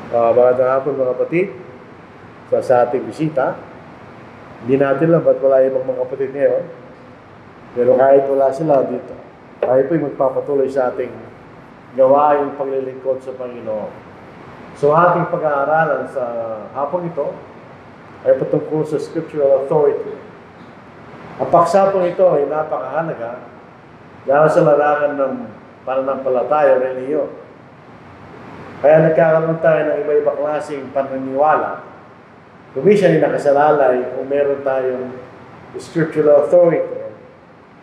Magandang hapon mga kapatid sa ating bisita. Hindi natin lang ba't wala ibang mga kapatid ngayon. Pero kahit wala sila dito, tayo po'y magpapatuloy sa ating gawaing paglilingkod sa Panginoon. So ating pag-aaralan sa hapon ito ay patungkol sa scriptural authority. Ang paksapong ito ay napakahalaga dahil sa larangan ng pananampalataya o relihiyon. Kaya nagkakaroon tayo ng iba-iba klaseng paniniwala. Kung minsan ay nakasalalay kung meron tayong scriptural authority.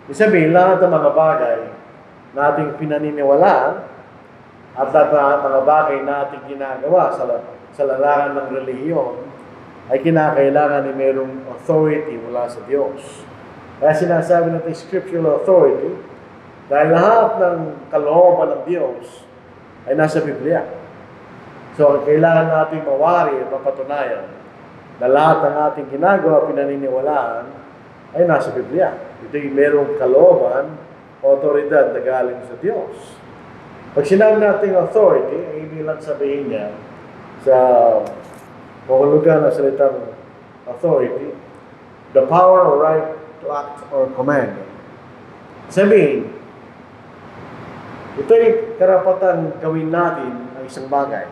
Ibig sabihin, lahat ng mga bagay na ating pinaniniwalaan at lahat ng mga bagay na ating ginagawa sa larangan ng relihiyon ay kinakailangan na mayroong authority mula sa Diyos. Kaya sinasabi natin scriptural authority dahil lahat ng kalooban ng Diyos ay nasa Biblia. So, kailangan natin mawari at mapatunayan na lahat ng ating ginagawa, pinaniniwalaan, ay nasa Biblia. Ito yung merong kalooban, otoridad na galing sa Diyos. Pag sinabi natin authority, ay ibig lang sabihin niya sa kahulugan ng salitang authority, the power or right to act or command. Sabihin, ito yung karapatan gawin natin ang isang bagay.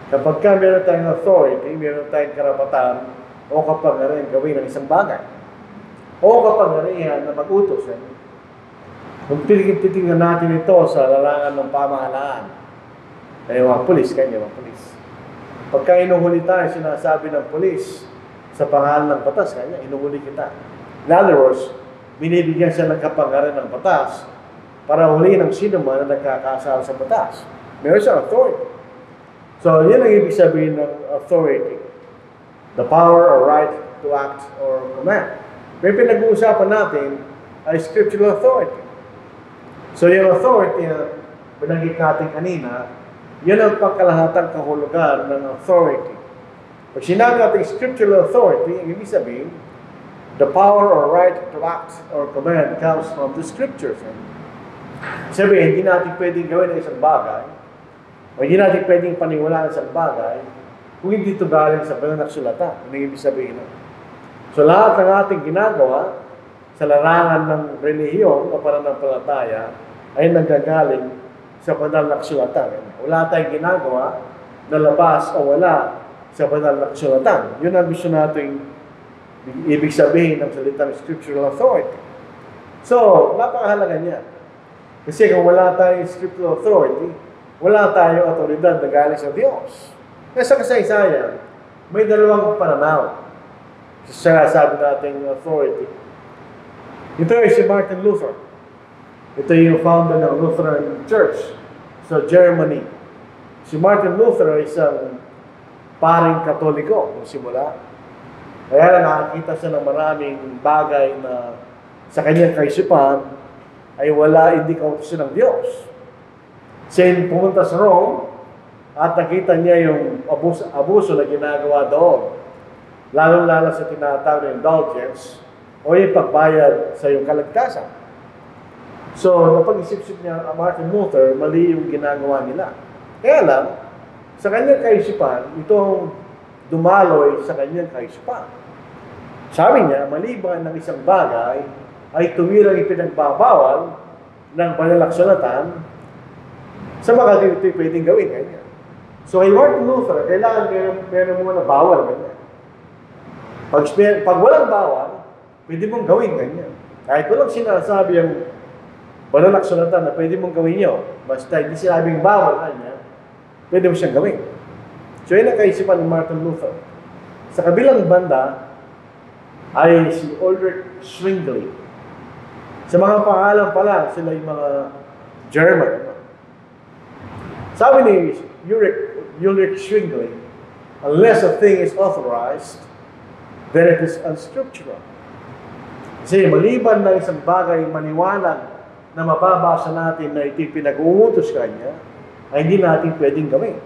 Kapag meron tayong authority, meron tayong karapatan o kapangyarihan gawin ang isang bagay. O kapangyarihan na mag-utos. Kung titingnan natin ito sa larangan ng pamahalaan, ay mga pulis, kanya mga pulis. Pagka inuhuli tayo, sinasabi ng pulis sa pangalan ng batas, kanya, inuhuli kita. In other words, binibigyan siya ng kapangyarihan ng batas para huliin ang sino man na nagkakasala sa batas. Meron siyang authority. So, yan ang ibig sabihin ng authority. The power or right to act or command. May pinag-uusapan natin ay scriptural authority. So, yung authority na binanggit natin kanina, yan ang pagkalahatang kahulugan ng authority. Pag sinabi natin scriptural authority, ang ibig sabihin, the power or right to act or command comes from the scriptures. Sabihin, hindi natin pwedeng gawin ang isang bagay, o hindi natin pwedeng paniwalaan sa bagay kung hindi ito galing sa banal na kasulatan. Ano yung ibig sabihin? So lahat ng ating ginagawa sa larangan ng relihiyon o pananampalataya ay nanggagaling sa banal na kasulatan. Wala tayong ginagawa na labas o wala sa banal na kasulatan. Yun ang gusto natin ibig sabihin ng salitang scriptural authority. So, napakahalaga niya. Kasi kung wala tayong scriptural authority, wala tayong otoridad na galing sa Diyos. Kaya sa kasaysayan, may dalawang pananaw. Sabi natin authority. Ito ay si Martin Luther. Ito yung founder ng Lutheran Church sa Germany. Si Martin Luther ay isang paring Katoliko nung simula. Kaya nakakita siya ng maraming bagay na sa kanyang kaisipan ay wala, hindi kautos ng Diyos. Siya pumunta sa Rome at nakita niya yung abuso na ginagawa doon. Lalo-lalo sa tinatawag na indulgence o yung pagbayad sa yung kaligtasan. So, napag-isip-isip niya Martin Luther, mali yung ginagawa nila. Kaya lang, sa kanyang kaisipan, itong dumaloy sa kanyang kaisipan. Sabi niya, maliban ng isang bagay ay tuwirang ipinagbabawal ng banal na kasulatan sa mga ito pwedeng gawin ganyan. So, kay Martin Luther, kailangan meron muna bawal ganyan. Pag walang bawal, pwede mong gawin ganyan. Kahit walang sinasabi ang banal na kasulatan na pwede mong gawin nyo, basta hindi sinabing bawal ganyan, pwede mo siyang gawin. So, yun ang kaisipan ni Martin Luther. Sa kabilang banda, ay si Ulrich Zwingli. Sa mga pangalan pa lang, sila yung mga German. Sabi ni Ulrich Zwingli, unless a thing is authorized, then it is unscriptural. Kasi maliban na isang bagay maniwalang na mababasa natin na ito pinag-uutos kanya, ay hindi natin pwedeng gawin.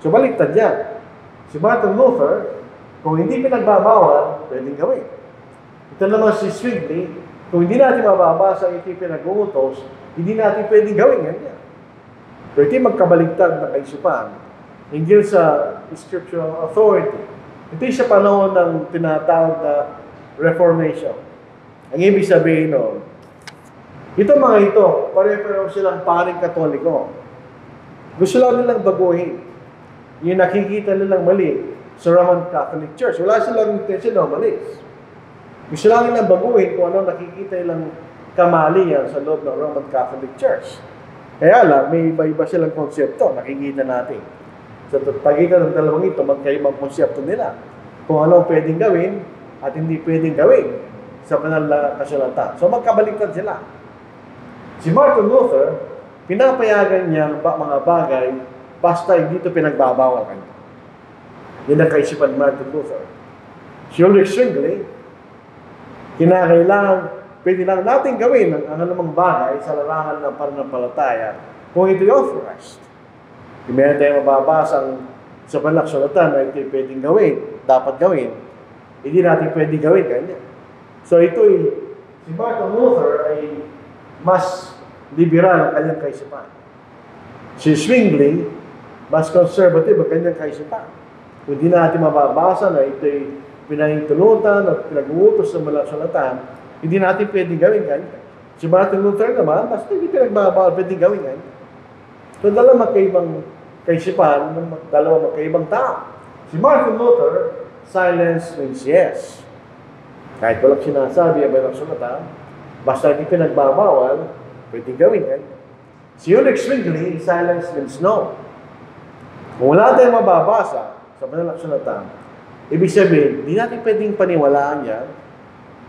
So baliktad yan. Si Martin Luther, kung hindi pinagbabawal, pwedeng gawin. Ito naman si Zwingli, kung hindi natin mababasa ito pinag-uutos, hindi natin pwedeng gawin ganyan. Pwede magkabaligtad na kaisipan hinggil sa scriptural authority. Ito yung sa panahon ng tinatawag na Reformation. Ang ibig sabihin nun, ito mga ito, pare-pareho silang paring Katoliko. Gusto lang nilang baguhin yung nakikita nilang mali sa Roman Catholic Church. Wala silang intention na umalis. Gusto lang nilang baguhin kung ano nakikita nilang kamalian sa loob ng Roman Catholic Church. Kaya lang, may iba-iba silang konsepto, nakikita natin. Sa pagitan ng dalawang ito, magkaibang konsepto nila. Kung ano pwedeng gawin at hindi pwedeng gawin sa banal na kasulatan. So magkabaliktad sila. Si Martin Luther, pinapayagan niya mga bagay basta hindi ito pinagbabawal kanya. Yan ang kaisipan ni Martin Luther. Si Ulrich Zwingli, kinakailangan, pwede lang natin gawin ang anumang bagay sa larangan ng pananampalataya kung ito'y authorized. Kung meron tayong mababasang sa banal na kasulatan na ito'y pwedeng gawin, dapat gawin, hindi natin pwedeng gawin ganyan. So si Martin Luther ay mas liberal ang kanyang kaisipan. Si Zwingli, mas conservative ang kanyang kaisipan. Kung di natin mababasa na ito'y pinahintulutan at pinag-uutos sa banal na kasulatan, hindi natin pwedeng gawin ganyan. Si Martin Luther naman, basta hindi pinagbabawal, pwedeng gawin ganyan. So dalawa magkaibang kaisipan, dalawa magkaibang tao. Si Martin Luther, silence means yes. Kahit walang sinasabi ang banal na kasulatan, basta hindi pinagbabawal, pwedeng gawin ganyan. Si Ulrich Zwingli, silence means no. Kung wala tayong mababasa sa banal na kasulatan, ibig sabihin, hindi natin pwedeng paniwalaan yan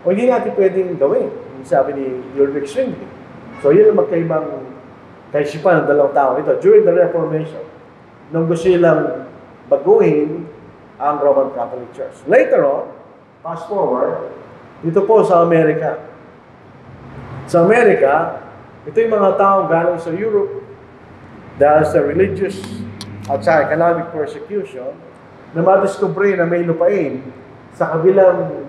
o hindi natin pwedeng gawin. Yung sabi ni Ulrich Zwingli. So, yun ang magkaibang kaisipan ng dalawang tao ito. During the Reformation, nung gusto silang baguhin ang Roman Catholic Church. Later on, fast forward, dito po sa Amerika. Sa Amerika, ito yung mga taong galing sa Europe dahil sa religious at sa economic persecution na madiscovery na may lupain sa kabilang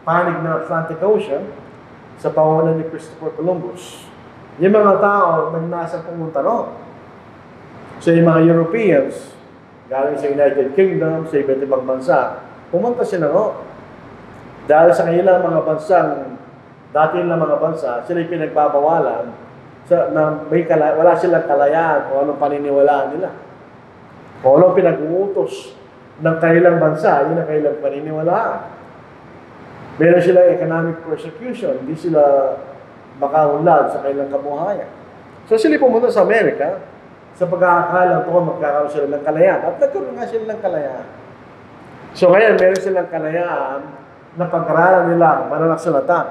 panig ng Atlantic Ocean sa pangunan ni Christopher Columbus. Yung mga tao nagnasang pumunta roon. So yung mga Europeans, galing sa United Kingdom, sa iba't ibang bansa, pumunta sila roon. Dahil sa kanilang mga bansang, dati na mga bansa, sila yung pinagbabawalan na wala silang kalayaan o anong paniniwalaan nila. O anong pinag-uutos ng kanilang bansa, yun ang kanilang paniniwalaan. Meron silang economic persecution, hindi sila makaunlad sa kanilang kabuhayan. So sila pumunta sa Amerika, sa pag-aakalang ito, magkakaroon sila ng kalayaan. At nagkaroon nga sila ng kalayaan. So ngayon, meron silang kalayaan na pag-aralan nila ang banal na kasulatan.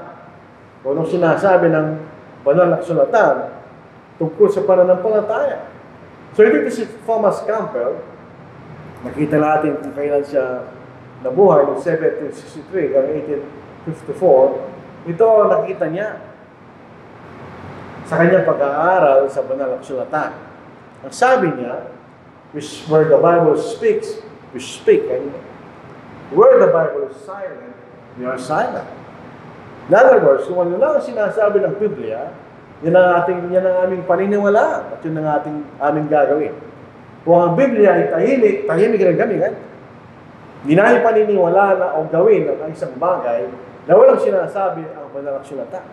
Kung anong sinasabi ng banal na kasulatan tungkol sa pananampalataya. So ito si Thomas Campbell. Nakita natin kung kailan siya nabuhay noong 1763 hanggang 1854. Ito nakita niya sa kanyang pag-aaral sa banal na kasulatan. Ang sabi niya, where the Bible speaks, we speak. And where the Bible is silent, we are silent. In other words, kung ano lang sinasabi ng Biblia, yan ang aming paniniwalaan at yun ang aming gagawin. Kung ang Biblia ay tahimik rin kami. Hindi namin paniniwalaan na o gawin ang isang bagay na walang sinasabi ang banal na kasulatan.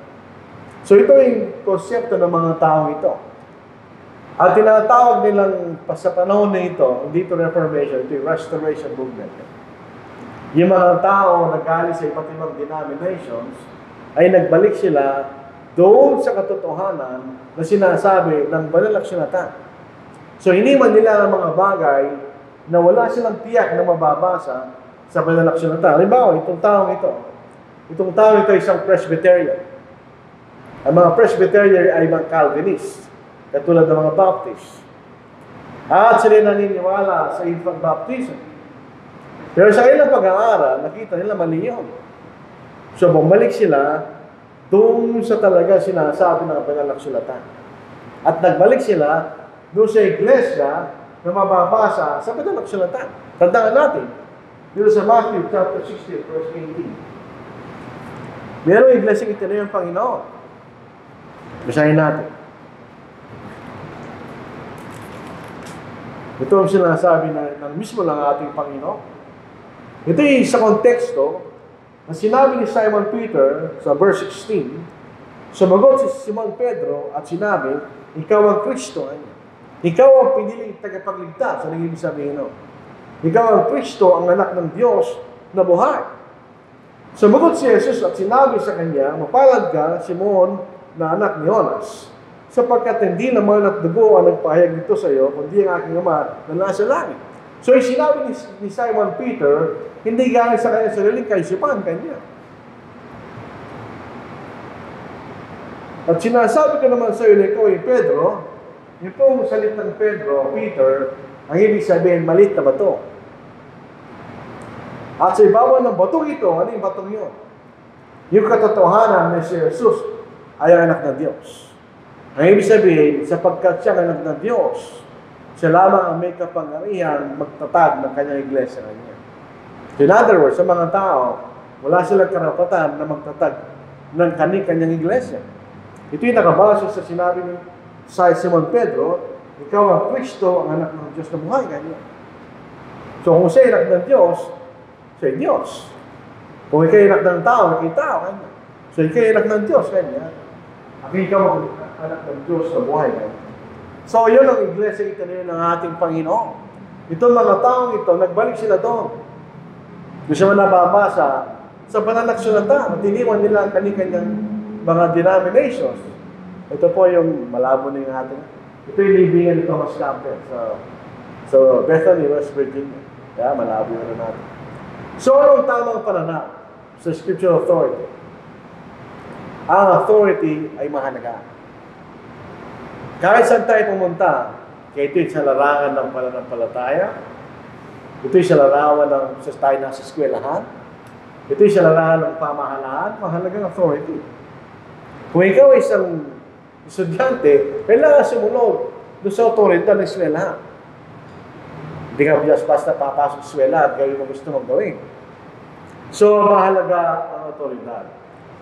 So ito yung konsepto ng mga taong ito. At tinatawag nilang sa panahon na ito, hindi ito Reformation, ito yung Restoration Movement. Yung mga tao na galing sa iba't ibang denominations, ay nagbalik sila doon sa katotohanan na sinasabi ng banal na kasulatan. So, iniwan nila ang mga bagay na wala silang tiyak na mababasa sa banal na kasulatan. Halimbawa, itong taong ito ay isang Presbyterian. Ang mga Presbyterian ay mga Calvinist, katulad ng mga Baptist. At sila naniniwala sa infant baptism. Pero sa ilang pag-aaral, nakita nila mali yun. So, bumalik sila doon sa talaga sinasabi ng banal na kasulatan. At nagbalik sila doon sa iglesia na mababasa sa banal na kasulatan. Tandaan natin, dito sa Matthew chapter 16, verse 18. Merong iglesia itinayo ng Panginoon. Basahin natin. Ito ang sinasabi ng mismo ng ating Panginoon. Ito ay sa konteksto na sinabi ni Simon Peter sa verse 16, sumagot si Simon Pedro at sinabi, ikaw ang Kristo. Ikaw ang piniling tagapagligtas. Ano ibig sabihin? Ikaw ang Kristo, ang anak ng Diyos na buhay. Sumagot si Jesus at sinabi sa kanya, mapalad ka, Simon, na anak ni Jonas, sapagkat hindi naman at dugo ang nagpahayag nito sa iyo, kundi ang aking Ama na nasa langit. So, yung sinabi ni Simon Peter, hindi galing sa kanya sariling kaisipan kanya. At sinasabi ko naman sa iyo na ikaw ay Pedro, yung salitang Peter, ang ibig sabihin, malit na bato. At sa ibabaw ng batong ito, ano yung batong yun? Yung katotohanan na si Jesus ay ang anak ng Diyos. Ang ibig sabihin, sapagkat siya ang anak ng Diyos, siya lamang ang may kapangyarihan magtatag ng kanyang iglesia kanya. In other words, sa mga tao, wala silang karapatan na magtatag ng kanyang iglesia. Ito yung nakabase sa sinabi ni Simon Pedro, ikaw ang Kristo, ang anak ng Diyos na buhay kanya. So kung siya anak ng Diyos, siya ay Diyos. Kung ikaw anak ng tao, tao kanya. So ikaw anak ng Diyos kanya. At ikaw anak ng Diyos na buhay kanya. So yun ang iglesia itinayo ng ating Panginoon. Itong mga taong ito, nagbalik sila doon. Doon siya nababasa sa banal na kasulatan at iniwan nila ang kanyang mga denominations. Ito po yung malabo na yung ating. Ito yung libingan ni Thomas Campbell sa Bethany, West Virginia. Kaya malabo yun na natin. So anong tamang pananaw sa scriptural authority? Ang authority ay mahalaga. Kahit saan tayo pumunta, kaya ito'y sa larangan ng pananampalataya, ito'y sa larangan ng tayo nasa eskwelahan, ito'y sa larangan ng pamahalaan, mahalagang authority. Kung ikaw ay isang estudyante, kailangan sumunod doon sa otoridad ng eskwelahan. Hindi ka basta papasok sa eskwela at gawin mo gusto mong gawin. So, mahalaga ang otoridad.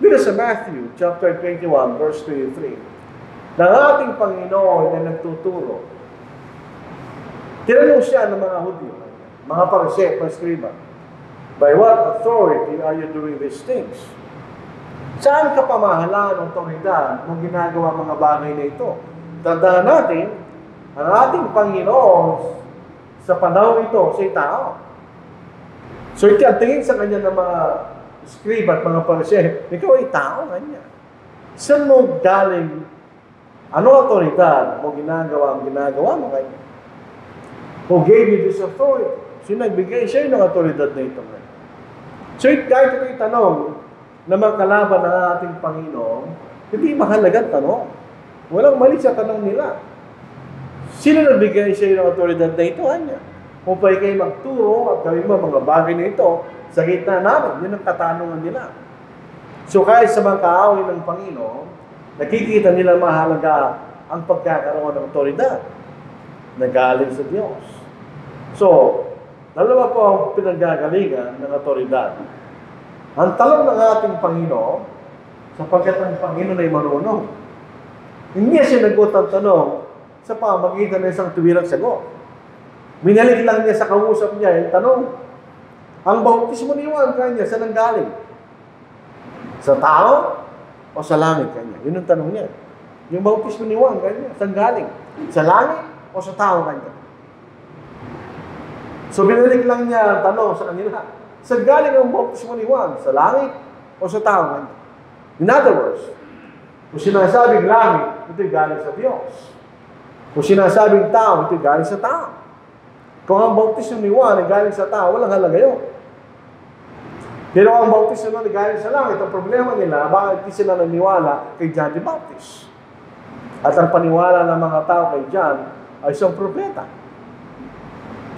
Dito sa Matthew, chapter 21, verse 23, ng ating Panginoon na nagtuturo. Tinanong siya ng mga Hudyo, mga Pariseo, Paskriba, by what authority are you doing these things? Saan ka pamahalaan ng otoridad mong ginagawa mga bagay na ito? Tandaan natin, ang ating Panginoon sa panahon ito, siya tao. So, tingin sa kanya ng mga Scriba at mga Pariseo, ikaw ay tao kanya. Saan mo galing? Ano otoridad mo ginagawa ang ginagawa mo kanya? Who gave you this authority? Sino nagbigay siya ng otoridad na ito? So, kahit ito yung tanong na magkalaban ng ating Panginoon, hindi mahalagang tanong. Walang mali sa tanong nila. Sino nagbigay siya ng otoridad na ito? Kanya. Kung pa kayo magturo at gawin mo mga bagay na ito sa gitna namin, yun ang katanungan nila. So, kahit sa mga kaaway ng Panginoon, nakikita nila mahalaga ang pagkakaroon ng otoridad na galing sa Diyos. So, dalawa po ang pinanggagalingan ng otoridad. Ang talong ng ating Panginoon, sapagkat ang Panginoon ay marunong. Hindi siya nagot ang tanong sa pamagitan ng isang tuwirang sagot. Minalik lang niya sa kausap niya yung tanong. Ang bautismo ni Juan kanya, saan ang galing? Sa tao o sa langit kanya? Yun ang tanong niya. Yung bautismo ni Juan kanya, saan galing? Sa langit o sa tao kanya? So binalik lang niya ang tanong sa kanila. Saan galing ang bautismo ni Juan? Sa langit o sa tao kanya? In other words, kung sinasabing langit, ito'y galing sa Diyos. Kung sinasabing tao, ito'y galing sa tao. Kung ang bautismo ni Juan ay galing sa tao, walang halaga yun. Pero ang bautismo na galing sa langit, ang problema nila, bakit di sila naniwala kay John the Baptist? At ang paniwala ng mga tao kay John ay isang propeta.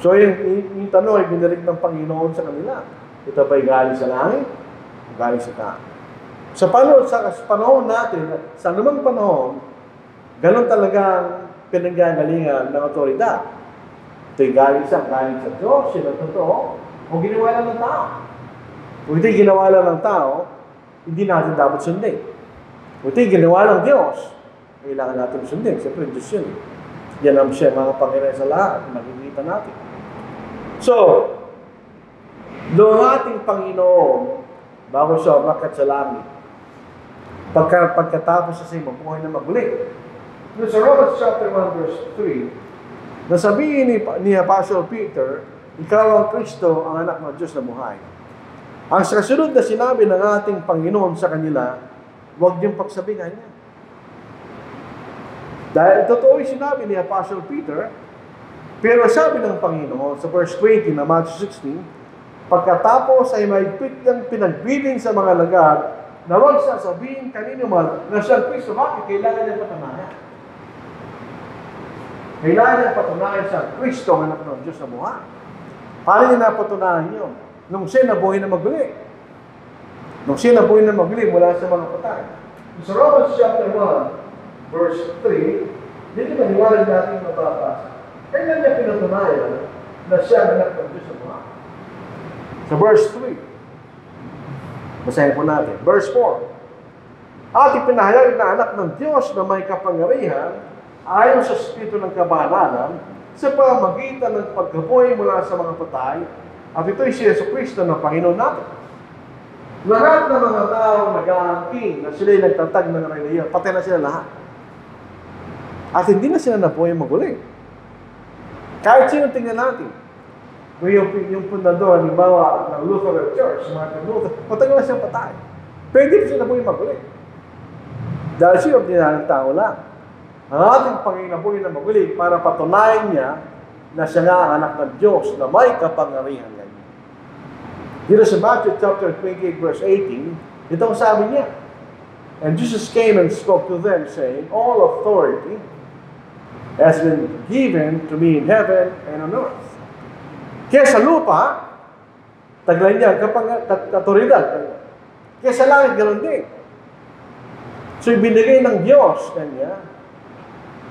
So yung tanong ay binalik ng Panginoon sa kanila. Ito ba'y galing sa langit o galing sa tao? Sa panahon natin, sa anumang panahon, ganun talagang pinanggagalingan ng otoridad. Ito'y galing sa Diyos, sila totoo, o ginawa lang ng tao. Kung ito'y ginawa lang ng tao, hindi natin dapat sundin. Kung ito'y ginawa lang Diyos, kailangan natin sundin. Siyempre, Diyos yun. Yan ang siya mga Panginoon sa lahat. Makikita natin. So, doon ating Panginoon, bago siya umakyat sa langit, pagkatapos sa mabuhay na maguli. Sa Romans chapter 1 verse 3, nasabihin ni Apostle Peter, ikaw ang Kristo, ang anak ng Diyos na buhay. Ang kasunod na sinabi ng ating Panginoon sa kanila, huwag niyong pagsabihan niya. Dahil totoo yung sinabi ni Apostle Peter, pero sabi ng Panginoon sa verse 20 na Matthew 16, pagkatapos ay mahigpit niyang pinagbiling sa mga lagad na huwag sasabihin kanino man na siyang Kristo. Bakit? Kailangan niyang patunayan. Kailangan niyang patunayan siyang Kristo, ang anak ng Diyos na buhay. Paano niya napatunayan yun? Nung siya nabuhay na maguli. Nung siya nabuhay na maguli mula sa mga patay. Sa Romans chapter 1, verse 3, dito maniwalag natin mababasa. Kailan niya pinatunayan na siya ang anak ng Diyos na buhay? Sa verse 3, basahin po natin. Verse 4, at ipinahayag na anak ng Diyos na may kapangyarihan ayon sa Espiritu ng kabanalan sa pamamagitan ng pagkabuhay mula sa mga patay, at ito'y si Jesucristo na Panginoon natin. Lahat ng mga tao nag-aangking na sila'y nagtatag ng relihiyon, patay na sila lahat. At hindi na sila nabuhay maguli. Kahit sino tingnan natin. Kung yung pundador, halimbawa, ng Lutheran Church, Martin Luther, matagal na siyang patay. Pero hindi na sila nabuhay maguli. Dahil siya ordinaryong tao lang. Ang ating Panginoon na maguli para patunayan niya na siya nga ang anak ng Diyos na may kapangyarihan niya. Dito sa Matthew chapter 28 verse 18, ito ang sabi niya. And Jesus came and spoke to them, saying, all authority has been given to me in heaven and on earth. Kaya sa lupa, taglay niya, katoridad. Kaya sa langit, ganoon din. So, ibinigay ng Diyos kanya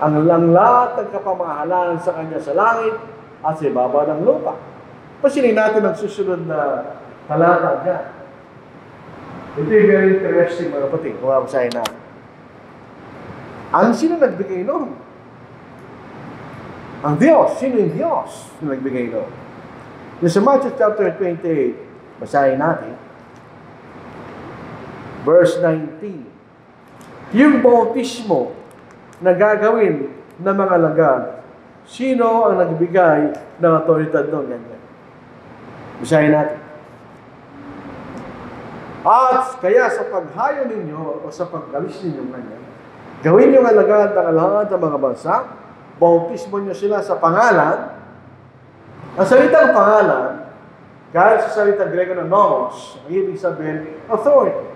ang lahat ng kapamahalaan sa kanya sa langit at sa ibaba ng lupa. Pasilin natin ang susunod na talata dyan. Ito yung very interesting mga kapatid. Kung mabasahin na. Ang sino nagbigay noon? Ang Diyos. Sino yung Diyos na nagbigay noon? Yung sa Matthew chapter 28, basahin natin. Verse 19. Yung bautismo na gagawin ng mga lagad, sino ang nagbigay ng otoridad doon? Ganyan. Basahin natin. At kaya sa paghayo ninyo o sa paggalis ninyo ganyan, gawin nyo alagad ng alahad ng mga bansa, bautismo nyo sila sa pangalan. Ang salitang pangalan, kahit sa salitang Grego na nomos, ang ibig sabihin, authority.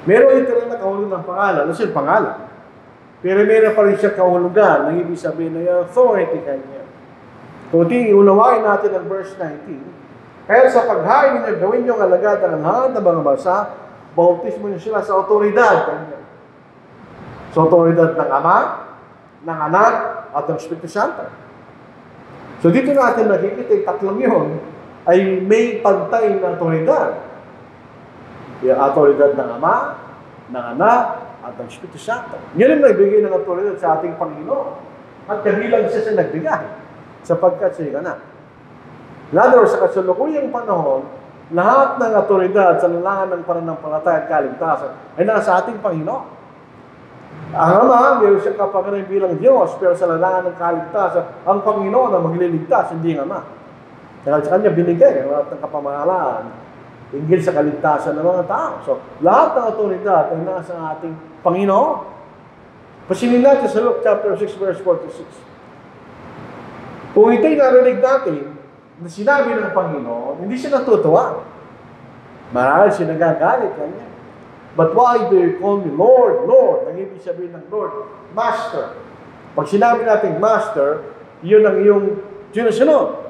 Meron ito rin na kahulugan ng pangalan, ano siya pangalan? Pero meron pa rin siya kahulugan, ang ibig sabihin na authority kanya. Kung unawain natin ang verse 19, kaya sa paghain ninyo, gawin nyo ang alagad ng lahat ng mga bansa, bautismo nyo sila sa otoridad. Kanya. Sa otoridad ng Ama, ng Anak, at ng Espiritu Santo. So dito natin nakikita yung tatlong yun ay may pantay na otoridad. Yung otoridad ng Ama, ng Anak, at ng Espiritu Santo. Yan ang nagbigay ng otoridad sa ating Panginoon. At kabilang siya sa nagbigay sapagkat siya anak. Lalo sa kasalukuyang panahon, lahat ng otoridad sa larangan ng pananampalataya at kaligtasan ay nasa ating Panginoon. Ang Ama, meron siyang kapangyarihan bilang Diyos, pero sa larangan ng kaligtasan, ang Panginoon ang magliligtas, hindi ang Ama. Dahil sa Kanya binigay ang lahat ng kapamahalaan hinggil sa kaligtasan ng mga tao. So, lahat ng otoridad ay nasa ating Panginoon. Pasilin natin sa Luke chapter 6 verse 46. Kung ito'y narinig natin, na sinabi ng Panginoon, hindi siya natutuwa. Marahil siya nagagalit kanya. But why do you call me Lord, Lord? Ang ibig sabihin ng Lord, Master. Pag sinabi natin Master, yun ang iyong sinusunod.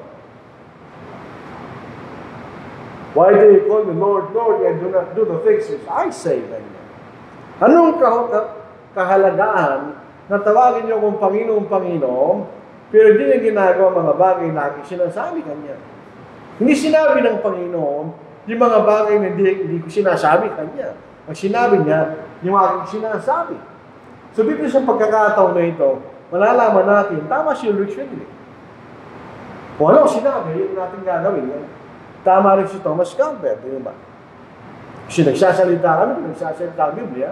Why do you call me Lord, Lord, and do not do the things which I say? Kanya. Anong kahalagaan na tawagin niyo kung Panginoon, Panginoon, pero hindi niya ginagawa mga bagay na aking sinasabi kanya. Hindi sinabi ng Panginoon yung mga bagay na hindi ko sinasabi kanya. Ang sinabi niya, yung aking sinasabi. So dito sa pagkakataon na ito, malalaman natin, tama si Ulrich Zwingli. Kung ano sinabi, yun natin gagawin. Tama rin si Thomas Campbell, di ba? Kasi nagsasalita kami, nagsasalita ang Biblia,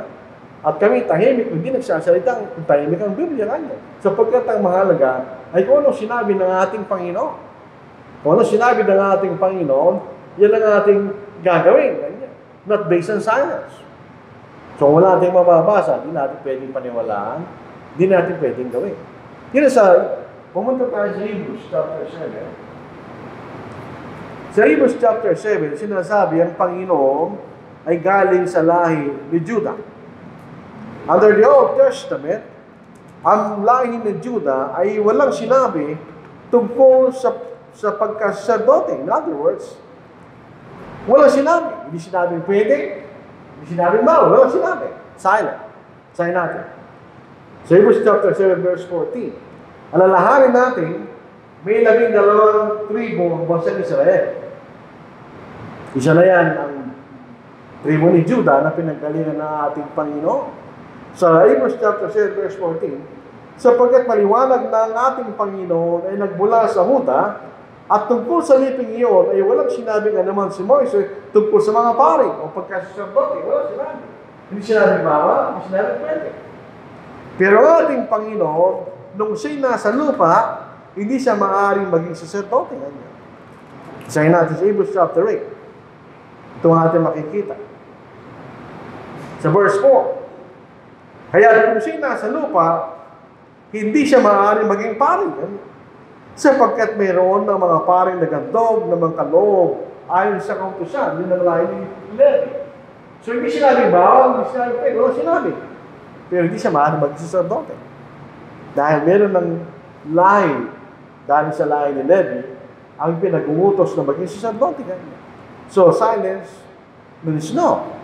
at kami tahimik, hindi nagsasalita, tahimik ang Biblia kanya. Sapagkat ang mahalaga ay kung ano sinabi ng ating Panginoon. Kung ano sinabi ng ating Panginoon, yan ang ating gagawin. Kanya. Not based on science. So kung wala natin mababasa, hindi natin pwedeng paniwalaan, hindi natin pwedeng gawin. Yun sa, pumunta tayo sa Hebrews chapter 7. Sa Hebrews chapter 7, sinasabi ang Panginoon ay galing sa lahi ni Judah. Under the Old Testament, ang lahi ni Judah ay walang sinabi tungkol sa pagkasacerdote. In other words, walang sinabi. Hindi sinabing pwede, hindi sinabing bawal, walang sinabi. Silent. Sign natin. Sa Hebrews chapter 7, verse 14. Alalahanin natin, may 12 tribo ang bansang Israel. Isa na yan ang tribo ni Judah na pinanggalingan ng ating Panginoon. Sa Hebrews chapter 7, verse 14, sapagkat maliwanag na ang ating Panginoon ay nagmula sa Huda, at tungkol sa liping iyon ay walang sinabing naman si Moises tungkol sa mga pari o pagkasacerdote. Walang sinabi. Hindi sinabi bawal, hindi sinabi pwede. Pero ang ating Panginoon, nung siya'y nasa lupa, hindi siya maaaring maging sacerdote. Isahin natin sa Hebrews chapter 8. Ito ang ating makikita. Sa verse 4. Kaya kung siya'y nasa lupa, hindi siya maaaring maging pari. Sapagkat mayroon ng mga paring nagandog, ng mga kaloob, ayon sa kautusan, yun ang lahi ni Levi. So hindi sinabi bawal, hindi sinabi pwede, wala sinabi. Pero hindi siya maaaring maging sacerdote. Dahil meron ng lahi, dahil sa lahi ni Levi, ang pinag-uutos na maging sacerdote. So silence means no.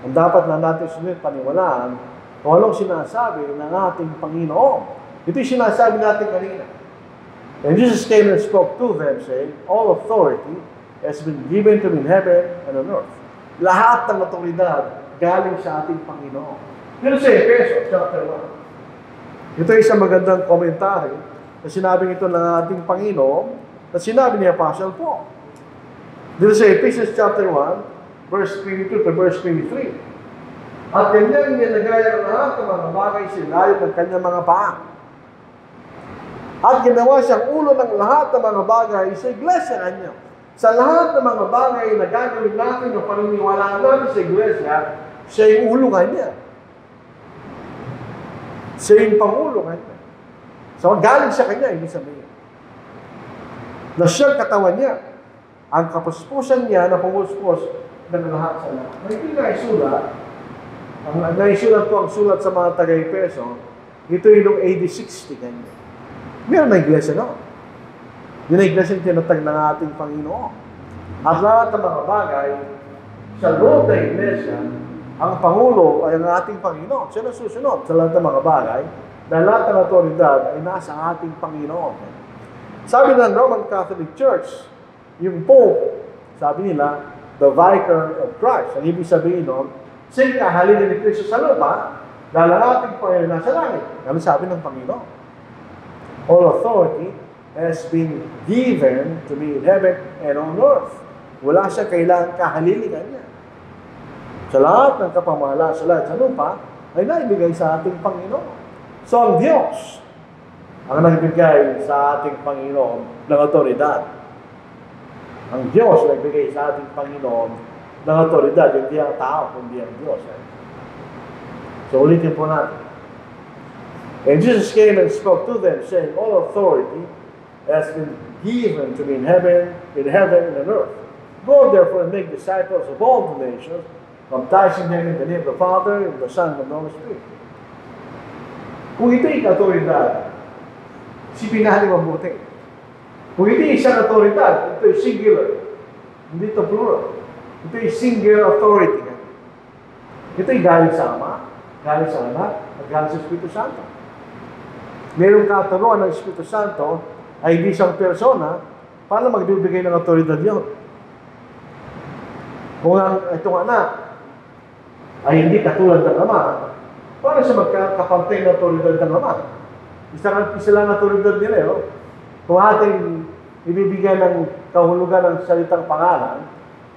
Ang dapat na natin sunod paniwalaan kung anong sinasabi ng ating Panginoon. Ito yung sinasabi natin kanina. And Jesus came and spoke to them, saying, all authority has been given to me in heaven and on earth. Lahat ng otoridad galing sa ating Panginoon. Dito sa Efeso, chapter 1. Ito ay isang magandang komentary na sinabing ito ng ating Panginoon na sinabi ni Apostle Paul. Dito sa Ephesians chapter 1, verse 22 to verse 23. At kanyang nilagay ang lahat ng mga bagay sa ilalim ng kanyang mga paa. At ginawa siyang ulo ng lahat ng mga bagay sa iglesia kanya. Sa lahat ng mga bagay na gagawin natin o paniniwalaan natin sa iglesia, siya yung ulo kanya. Siya yung pangulo kanya. So, galing sa kanya, ibig sabihin. Na siyang katawan niya. Ang kapuspusan niya na pumuspos ng lahat sa lahat. May pinag-isulat, ang naisulat ko ang sulat sa mga taga-Efeso, ito yung AD 60 kanya. Meron na iglesia no. Yun na iglesia yung tinatag ng ating Panginoon. At lahat ng mga bagay, sa loob ng iglesia, ang Pangulo ay ang ating Panginoon. Siya na susunod sa lahat ng mga bagay, dahil lahat ng otoridad ay nasa ating Panginoon. Sabi ng Roman Catholic Church, yung Pope, sabi nila, the Vicar of Christ. Ang ibig sabihin nun, siya'y kahalili ni Kristo sa lupa, dahil ang ating Panginoon nasa langit. Ano sabi ng Panginoon? All authority has been given to me in heaven and on earth. Wala siya kailangang kahaliligan niya. Sa lahat ng kapamahalaan sa lahat sa lupa, ay naibigay sa ating Panginoon. So ang Diyos ang nagbigay sa ating Panginoon ng otoridad. Ang Diyos nagbigay sa ating Panginoon ng otoridad. Hindi ang tao, kundi ang Diyos. So ulitin po natin. And Jesus came and spoke to them, saying, all authority has been given to me in heaven and on earth. Go therefore and make disciples of all the nations, baptizing them in the name of the Father, and the Son, and the Holy Spirit. Kung ito'y autoridad, isipin natin mabuti. Kung ito'y isang autoridad, ito'y singular. Hindi ito plural. Ito'y singular authority. Ito'y galing sa Ama, galing sa Anak, at galing sa Espiritu Santo. Mayroong katuruan ng Espiritu Santo ay hindi siyang persona, paano magbibigay ng otoridad yun? Kung itong anak ay hindi katulad ng Ama, paano siya magkakapantay ng otoridad ng Ama? Isa lang ang autoridad nila, kung ating ibibigay ng kahulugan ng salitang pangalan,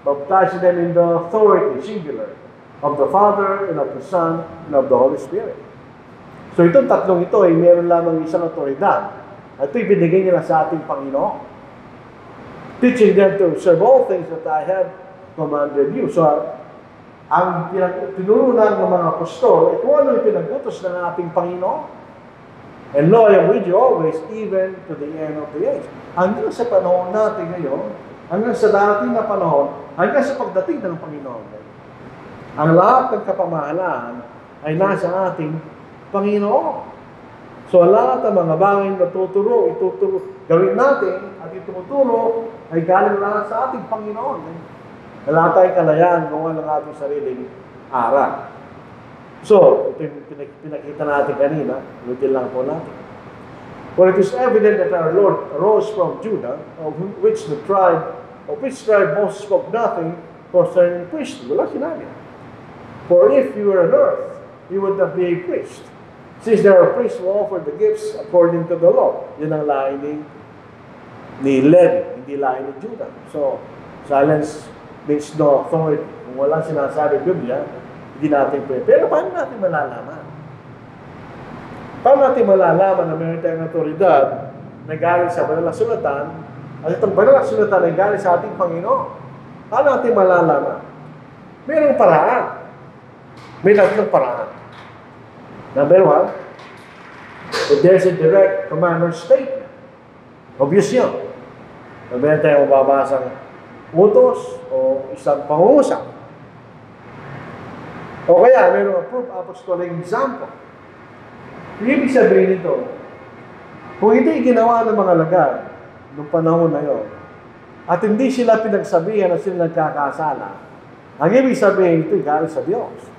baptize them in the authority, singular, of the Father, and of the Son, and of the Holy Spirit. So itong tatlong ito ay meron lamang isang autoridad. At ito'y binigay nila sa ating Panginoon. Teaching them to observe all things that I have commanded you. So, ang tinurunan ng mga apostol ay kung ano yung pinag-utos ng ating Panginoon. And lo, I am with you always, even to the end of the age. Hanggang sa panahon natin ngayon, hanggang sa dating na panahon, hanggang sa pagdating ng Panginoon. Ang lahat ng kapamahalaan ay nasa ating Panginoon. So, lahat ng mga bagay na ituturo, gawin natin at ituturo ay galing lahat sa ating Panginoon. Wala tayong kalayaan kung ano ang ating sariling aral. So, ito yung pinakita natin kanina, ulitin lang po natin. For it is evident that our Lord arose from Judah, of which tribe Moses spoke nothing concerning priesthood. Wala sinabi. For if you were on earth, you would not be a priest. Since there are priests who offer the gifts according to the law. Yun ang lain ni Levi, hindi lain ni Judah. So, silence means no authority. Kung walang sinasabi Biblia, hindi natin pwede. Pero paano natin malalaman? Paano natin malalaman na meron tayong autoridad na galing sa banal na sulatan at itong banal na sulatan ay galing sa ating Panginoon? Paano natin malalaman? Mayroong paraan. May tatlong paraan. Number one, if there's a direct command or statement. Obvious yun. Meron tayong mababasang utos o isang pangungusap. O kaya, mayroong approved apostolic example. Ibig sabihin nito, kung ito'y ginawa ng mga lagad noong panahon na yon, at hindi sila pinagsabihan na sila nagkakasala, ang ibig sabihin ito'y galing sa Diyos.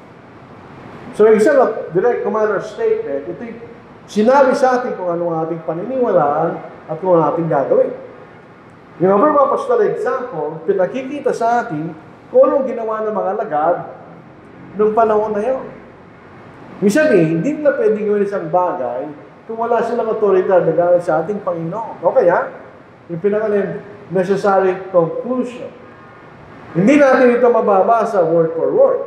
So, isang direct command or statement, ito'y sinabi sa atin kung ano ang ating paniniwalaan at kung ano ating gagawin. Yung approved apostolic example, pinakikita sa atin kung anong ginawa ng mga lagad noong panahon na yon. Ibig sabihin, hindi na pwedeng gawin isang bagay kung wala silang autoridad na galing sa ating Panginoon. O kaya, yung pinakaling necessary conclusion. Hindi natin ito mababasa word for word.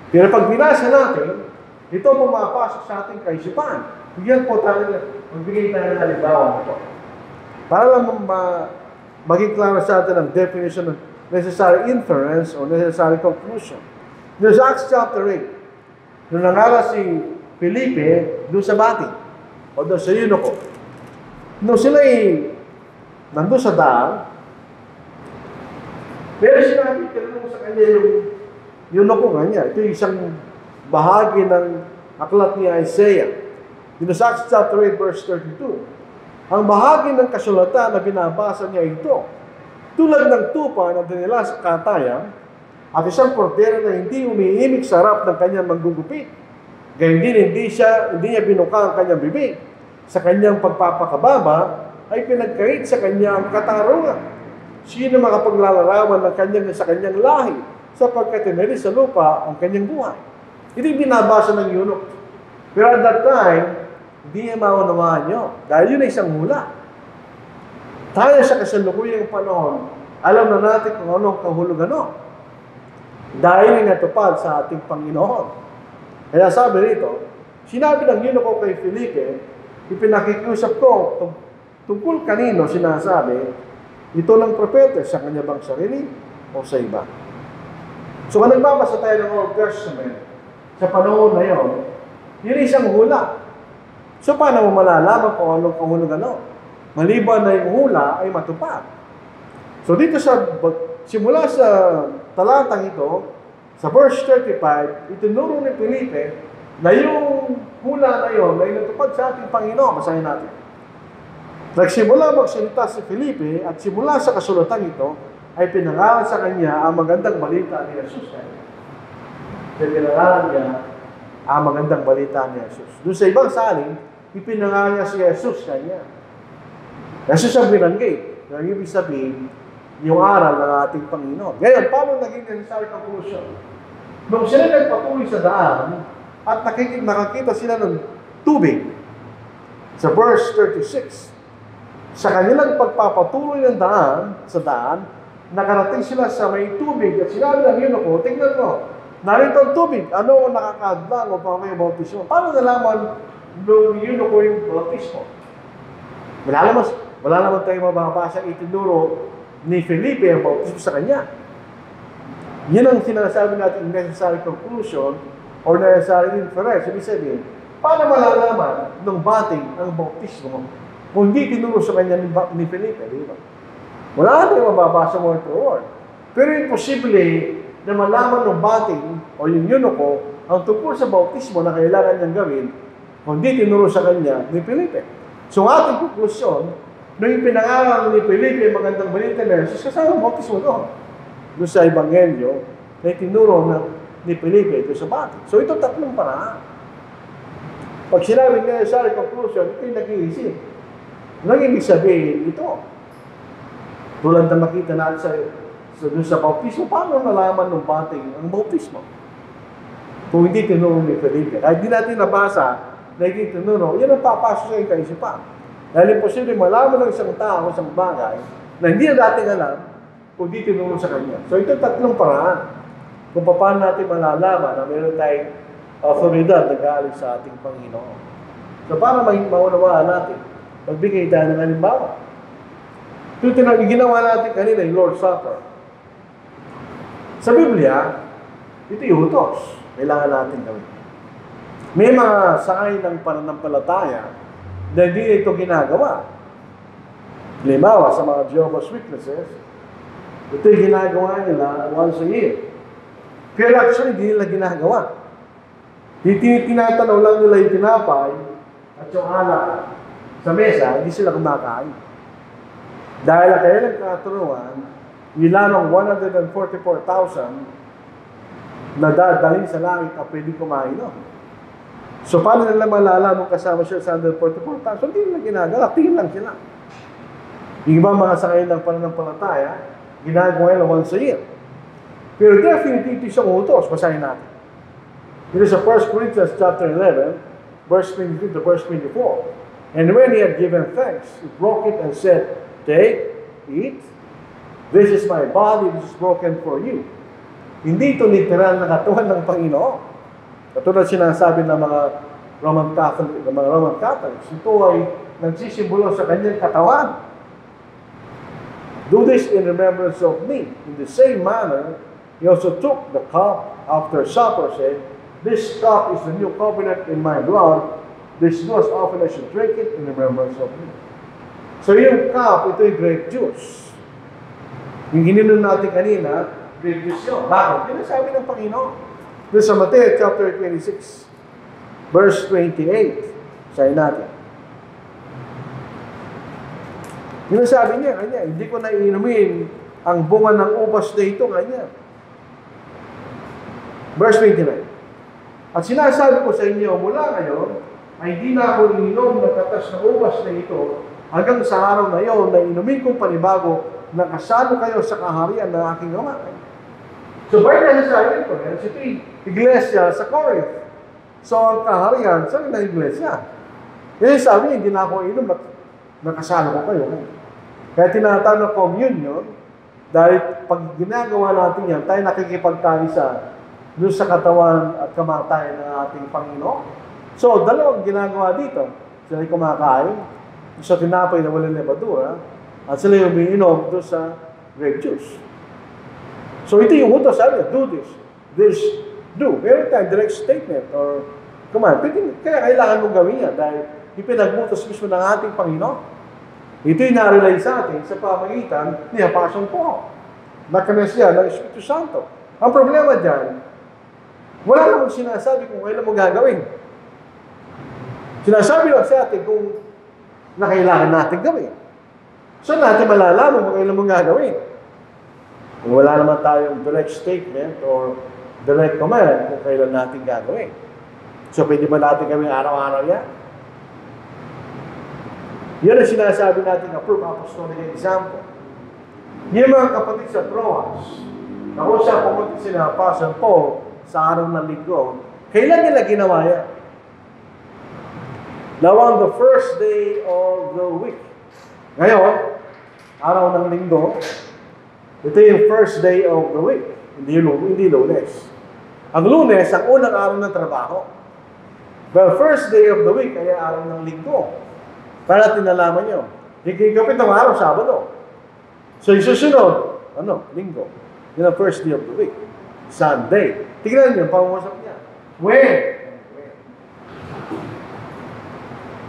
Pero pag binasa natin, ito pumapasok sa ating kaisipan. Bigyan po tayo, magbigay tayo ng halimbawa nito. Para lang maging klaro sa atin ang definition of necessary inference or necessary conclusion. There's Acts chapter 8. Nung nangaral si Felipe doon sa bati o doon sa Eunuco. Nung sila'y nandun sa daan, pero sinabi, tinanong sa kanya yung Eunuco nga niya. Ito yung isang bahagi ng aklat ni Isaiah. Dito sa Acts chapter 8 verse 32. Ang bahagi ng kasulatan na binabasa niya ito, tulad ng tupa na dinila sa katayan, at isang portero na hindi umiimik sa harap ng kanyang manggugupit. Gayun din, hindi niya binuka ang kanyang bibig. Sa kanyang pagpapakababa, ay pinagkait sa kanyang katarungan. Sino makapaglalarawan ng sa kanyang lahi, sapagkat tinali sa lupa ang kanyang buhay. Ito yung binabasa ng eunuch. Pero at that time, hindi niya maunawaan nyo. Dahil yun ay isang hula. Tayo sa kasalukuyang panahon, alam na natin kung anong kahulugan nun. Dahil ay natupad sa ating Panginoon. Kaya sabi rito, sinabi ng eunuch kay Felipe, ipinakikiusap ko tungkol kanino sinasabi, ito ng propeta sa kanya bang sarili o sa iba. So kung nagbabasa tayo ng Old Testament, sa panahon na yun, yun isang hula. So paano mo malalaman kung anong kahulugan nun? Maliban na yung hula ay matupad. So dito simula sa talatang ito, sa verse 35, itinuro ni Felipe na yung hula na yun ay natupad sa ating Panginoon. Basahin natin. Nagsimula magsalita si Felipe at simula sa kasulatan ito ay pinangalan sa kanya ang magandang balita ni Jesus. Pinangalan niya ang magandang balita ni Jesus. Doon sa ibang salin, ipinangalan niya si Jesus kanya. Jesus ang binanggit. Yung ibig sabihin, yung aral ng ating Panginoon. Ngayon, paano naging necessary conclusion? Nung sila nagpatuloy sa daan at nakakita sila ng tubig, Sa verse 36, sa kanilang pagpapatuloy ng sa daan, nakarating sila sa may tubig at sinabi ng eunuko, tingnan mo, narito ang tubig, ano ang nakakadlang o pa may bautismo? Paano nalaman ng eunuko yung bautismo? Wala naman tayong mababasa itinuro ni Felipe ang bautismo sa kanya. Yan ang sinasabi natin necessary conclusion or necessary inference. Ibig sabihin, paano malalaman ng bating ang bautismo kung hindi tinuro sa kanya ni Felipe, di ba? Wala tayong mababasa word for word. Pero imposible na malaman ng bating o yung eunuko ang tungkol sa bautismo na kailangan niyang gawin kung hindi tinuro sa kanya ni Felipe. So ating konklusyon, nung pinangaral ni Felipe yung magandang balita na Jesus, kasama ang bautismo doon. Doon sa Ebanghelyo, na tinuro ni Felipe doon sa bating. So ito tatlong paraan. Pag sinabi niya sa conclusion, ito yung nag-iisip. Nang ibig sabihin ito. Tulad na makita natin sa bautismo, paano nalaman ng bating ang bautismo? Kung hindi tinuro ni Felipe. Kahit di natin nabasa na hindi tinuro, yan ang papasok sa iyong kaisipan. Dahil imposible malaman ng isang tao, isang bagay, na hindi na dating alam kung di tinuro sa kanya. So ito tatlong paraan kung paano natin malalaman na meron tayong autoridad na galing sa ating Panginoon. So para maunawaan natin, magbigay tayo ng halimbawa. Ito ginawa natin kanina, yung Lord's Supper. Sa Biblia, ito yung utos. Kailangan natin gawin. May mga sakay ng pananampalataya na hindi ito ginagawa. Halimbawa, sa mga Jehovah's Witnesses, ito yung ginagawa nila once a year. Pero actually, hindi nila ginagawa. Tinatanaw lang nila yung tinapay at yung alak sa mesa, hindi sila kumakain. Dahil ang kailang katuruan, nilanong 144,000 na dadalhin sa langit na pwede kumain. No? So, paano nila malalaman kasama siya sa 144,000? So, hindi nila ginagawa. Tingin lang sila. Yung ibang mga sakay ng pananampalataya, ginagawa nila once a year. Pero definitely, ito isang utos. Basahin natin. Ito sa 1 Corinthians chapter 11, verse 22 to verse 24. And when he had given thanks, he broke it and said, take, eat. This is my body, which is broken for you. Hindi ito literal na katawan ng Panginoon. Katulad sinasabi ng mga Roman Catholics, ito ay nagsisimbolo sa kanyang katawan. Do this in remembrance of me. In the same manner, he also took the cup after supper, saying, this cup is the new covenant in my blood. This do as often as you drink it in remembrance of me. So yung cup, ito yung grape juice. Yung gininom natin kanina, grape juice yun. Bakit? Yun ang sabi ng Panginoon. Doon sa Mateo chapter 26, verse 28. Sabi natin. Yun ang sabi niya, kanya, hindi ko na iinumin ang bunga ng ubas na ito, kanya. Verse 29. At sinasabi ko sa inyo, mula ngayon, ay hindi na ako iinom ng katas ng ubas na ito hanggang sa araw na iyon na inumin kong panibago na kasalo kayo sa kaharian ng aking Ama. So, by necessary ito, ito yung iglesia sa Corinth. So, ang kaharian, saan na iglesia? Yan sabi niya, hindi na ako inom at nakasalo ko kayo. Kaya tinatawag na communion, dahil pag ginagawa natin yan, tayo nakikipagkaisa doon sa katawan at kamatayan ng ating Panginoon. So, dalawang ginagawa dito. Sila ay kumakain, sa tinapay na walang lebadura, at sila yung umiinom doon sa grape juice. So, ito yung utos, sabi, do this. This, do. Meron tayong direct statement or command. Kaya kailangan mong gawin yan dahil ipinagmutos mismo ng ating Panginoon. Ito yung na-realize sa atin sa pamagitan ni Apostol Paul. Nakanesya ng Espiritu Santo. Ang problema dyan, wala namang sinasabi kung kailan mo gagawin. Sinasabi lang sa atin kung na kailangan natin gawin. So natin malalaman kung kailan mo gagawin. Kung wala naman tayong direct statement or direct command kung kailan natin gagawin. So pwede ba natin gawin araw-araw yan? Yan ang sinasabi natin na proof apostolic example. Yung mga kapatid sa Troas, na kung siya pumunta sila Apostle Paul sa araw ng linggo, kailan nila ginawa yan? Now on the first day of the week. Ngayon, araw ng linggo, ito yung first day of the week. Hindi Lunes. Ang Lunes, ang unang araw ng trabaho. Well, first day of the week ay araw ng linggo. Para tinalaman nyo. Higigapit ng araw, Sabado. So yung susunod, linggo. Yun ang first day of the week. Sunday. Tignan nyo, pangusap niya. When?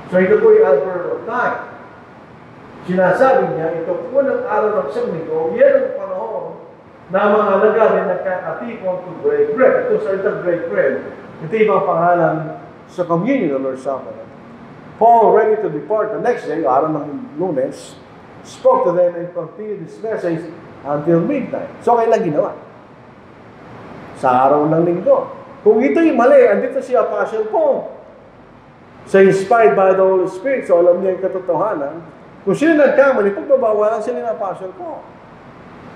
So ito po yung adverb of time. Sinasabi niya, ito po ng araw ng isang linggo, yan ang panahon na mga alagad ay nagkakatipon to break bread. Ito sa itong break bread. Ito yung pangalan sa communion of Lord's Supper. Paul, ready to depart the next day, araw ng Lunes, spoke to them and continued this message until midnight. So kailan ginawa? Sa araw ng linggo. Kung ito'y mali, andito si Apostle Paul. So inspired by the Holy Spirit, so alam niya yung katotohanan. Kung sino nagkamali, pagbabawalan sila ng Apostle Paul.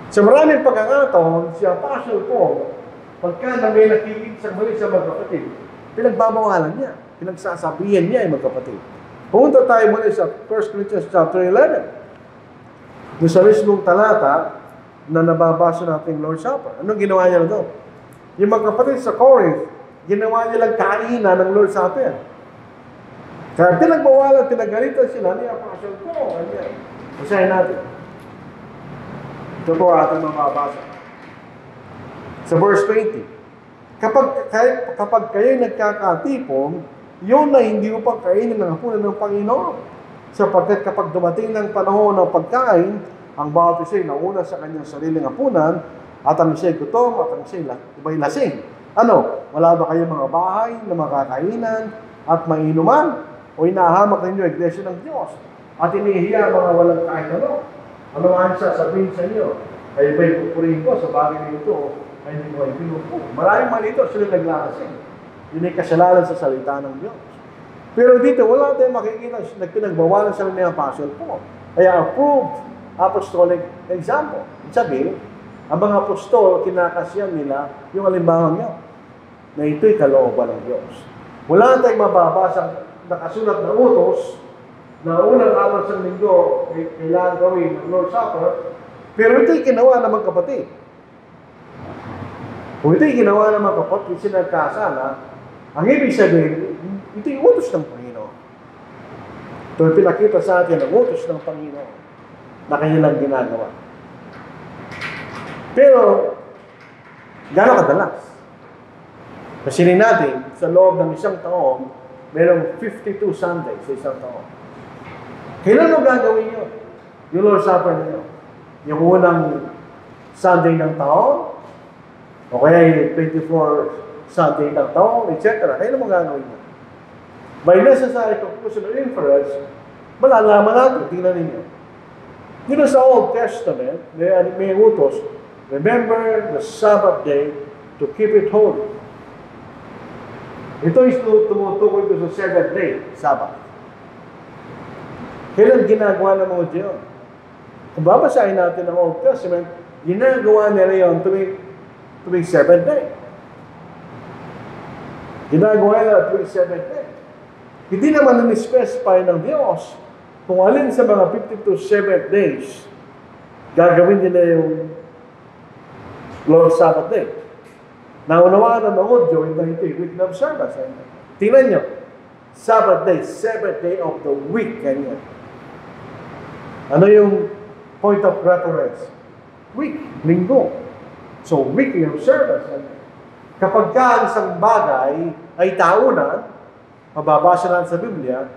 Sa maraming pagkakataon, si Apostle Paul, pagka may nakikita sa mali sa magkapatid, pinagbabawalan niya, pinagsasabihan niya yung magkapatid. Pumunta tayo muli sa 1 Corinthians chapter 11. Doon sa mismong talata na nababasa natin Lord's Supper. Anong ginawa niya na doon? Yung magkapatid sa Corinth, ginawa nilang kainan ng Lord's Supper. Kaya pinagbawalan, pinagalitan sila ni Apostle Paul. Basahin natin. Ito po ating mababasa. Sa verse 20. Kapag kayo nagkakatipon, yun na hindi upang kainin ng hapunan ng Panginoon. Sapagkat kapag dumating ng panahon ng pagkain, ang bawat isa'y nauna sa kanyang sariling hapunan, at ang isa'y gutom, at ang isa'y iba'y lasing. Ano? Wala ba kayong mga bahay na makakainan at mainuman? O inahamak ninyo ang iglesia ng Diyos at inihiya mga walang kahit ano? Ano ang sasabihin sa inyo? Ay ba'y pupurihin ko sa bagay na ito ay hindi ko ay pinupo. Maraming malito sila naglalasing. Yun ay kasalanan sa salita ng Diyos. Pero dito, wala tayong makikita nagpinagbawalan sa mga Apostle Paul. Kaya approved apostolic example. Sabi, ang mga apostol, kinakasyan nila yung halimbawa niya na ito'y kalooban ng Diyos. Wala tayong mababasang nakasulat na utos na unang araw sa linggo ay kailangan gawin ng Lord's Supper, pero ito'y ginawa ng mga kapatid. Kung ito'y ginawa ng mga kapatid, sinagkasala, ang ibig sabihin, ito'y utos ng Panginoon. Ito'y pinakita sa atin ang utos ng Panginoon na kanilang ginagawa. Pero, gano'ng kadalas? Kasi natin, sa loob ng isang taon, merong 52 Sundays sa isang taon. Kailan mo gagawin yun? Yung Lord's Supper na yun. Yung unang Sunday ng taon, o kaya yung 24 Sunday ng taon, etc. Kailan mo gagawin yun? By necessary conclusion or inference, malalaman natin, tingnan ninyo. Dito sa Old Testament, may utos, remember the Sabbath day to keep it holy. Ito is tumutukoy ko sa 7th day, Sabbath. Kailan ginagawa ng mga Diyon? Kung babasahin natin ang Old Testament, ginagawa nila yun tuwing 7th day. Ginagawa nila tuwing 7th day. Hindi naman na-specify ng Diyos kung alin sa mga 52 7th days gagawin nila yung Lord's Sabbath day. Naunawaan ng mga Hudyo, ito yung week ng service. Tingnan nyo, Sabbath day, 7th day of the week. Ganyan. Ano yung point of reference? Week, linggo. So, weekly of service. Kapag ka isang bagay ay taunan, mababasa natin sa Biblia,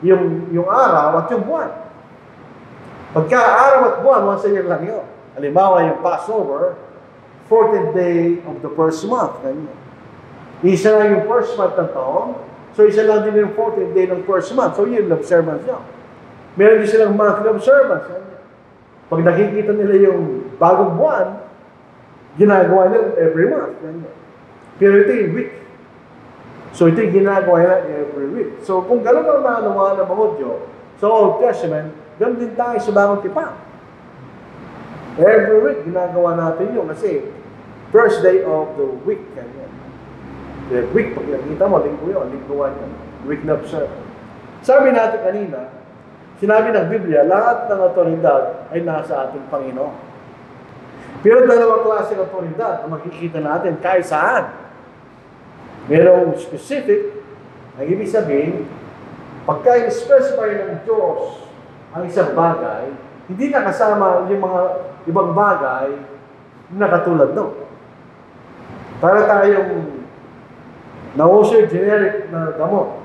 yung araw at yung buwan. Pagka araw at buwan, once a year lang yun. Halimbawa, yung Passover, 14th day of the first month. Ganyan. Isa lang yung first month ng taon. So, isa lang din yung 14th day ng first month. So, yun yung observance nyo. Meron din silang monthly observance. Ganyan. Pag nakikita nila yung bagong buwan, ginagawa nila every month. Ganyan. Pero ito yung week. So, ito yung ginagawa nila every week. So, kung gano'n ang naanawa ng mga Hudyo sa Old Testament, gano'n din tayo sa bagong tipan. Every week, ginagawa natin yun kasi first day of the week. Ganyan. The week, pag nakita mo, linggo yun, lingguan yun. Week na observe. Sabi natin kanina, sinabi ng Biblia, lahat ng otoridad ay nasa ating Panginoon. Pero dalawang klase ng otoridad na makikita natin kahit saan. Merong specific, ang ibig sabihin, pagka i-specify ng Diyos ang isang bagay, hindi na kasama yung mga ibang bagay na katulad no. Para tayong nauso yung generic na gamot.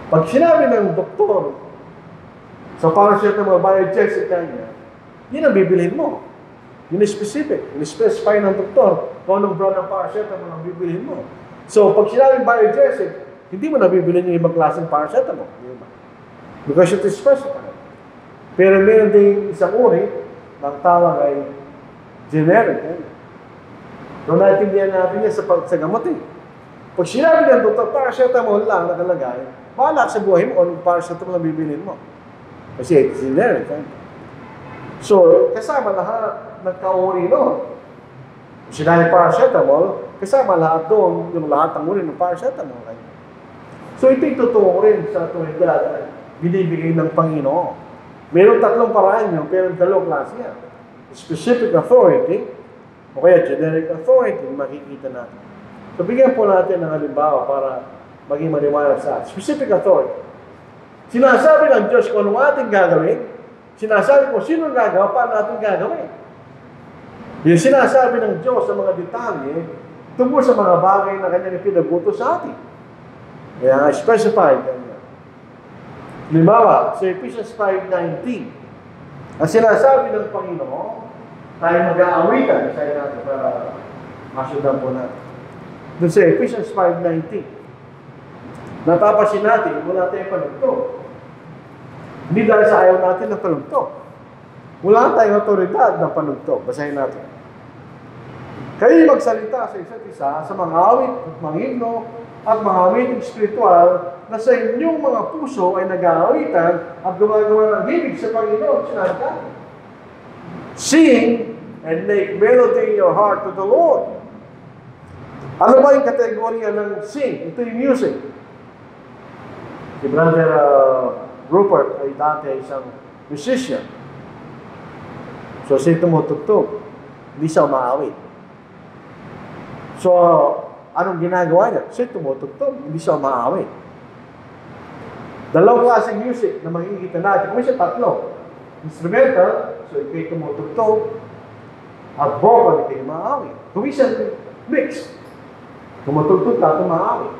Pag sinabi ng doktor sa paracetamol biogesic kanya, yun ang bibilhin mo. Yun is specific. Yun is specify ng doktor kung anong brand ng paracetamol ang bibilhin mo. So, pag sinabi biogesic, hindi mo nabibilhin yung ibang klaseng paracetamol. Because it is specified. Pero meron din isang uri ng tawag ay generic. Doon natindihan natin yan sa gamot eh. Pag sinabi ng doktor, paracetamol lang nakalagay, bahala sa buhay mo kung paracetamol ang bibilhin mo. Kasi it's generic. So, kasama lahat ng kauri noon. Sinabi paracetamol, kasama lahat doon, yung lahat ng uri ng paracetamol. So, ito'y totoo rin sa otoridad na binibigay ng Panginoon. Meron tatlong paraan yun, pero dalawang klase yan. Specific authority, o kaya generic authority, makikita natin. So, bigyan po natin ng halimbawa para maging maliwanag sa atin. Specific authority. Sinasabi ng Diyos kung anong ating gagawin, sinasabi kung sino gagawa, paano natin gagawin. Yung sinasabi ng Diyos sa mga detalye, tungkol sa mga bagay na kanyang ipinagutos sa atin. Kaya specified kanya. Halimbawa, sa Ephesians 5:19, ang sinasabi ng Panginoon, tayo mag-aawitan, isayin natin para masundan po natin. Doon sa Ephesians 5:19, natapasin natin, wala tayong panugtog. Hindi dahil sa ayaw natin ng panugtog. Wala tayong otoridad ng panugtog. Basahin natin. Kayo magsalita sa isa't isa sa mga awit at mga himno at mga awiting spiritual na sa inyong mga puso ay nag-aawitan at gumagawa ng himig sa Panginoon. Sinabi natin. Sing and make melody in your heart to the Lord. Ano ba yung kategorya ng sing? Ito yung music. Si Brother Rupert ay dati isang musician. So, siya tumutugtog. Hindi siya umaawit. So, anong ginagawa niya? Siya tumutugtog. Hindi siya umaawit. Dalawang klaseng music na makikita natin. Kung siya tatlo. Instrumental, so ikay tumutugtog. At vocal, ikay umaawit. Kung siya mix, tumutugtog ka, umaawit.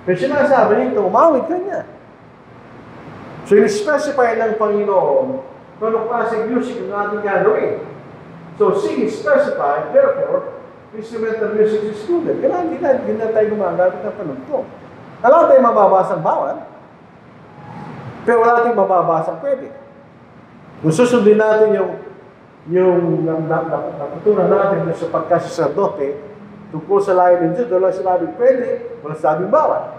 Pero sinasabi nito, umawit ka niya. So, in-specify ng Panginoon kung anong klaseng music ang ating gagawin. So, sing is specified, therefore, instrumental music is excluded. Kaya hindi na tayo gumagamit ng panugtog. Alam tayo mababasang bawal, pero wala tayong mababasang pwede. Kung susundin natin yung natutunan natin sa pagkasasadote tungkol sa layo ng Diyos, wala sinabing pwede, wala sinabing bawal.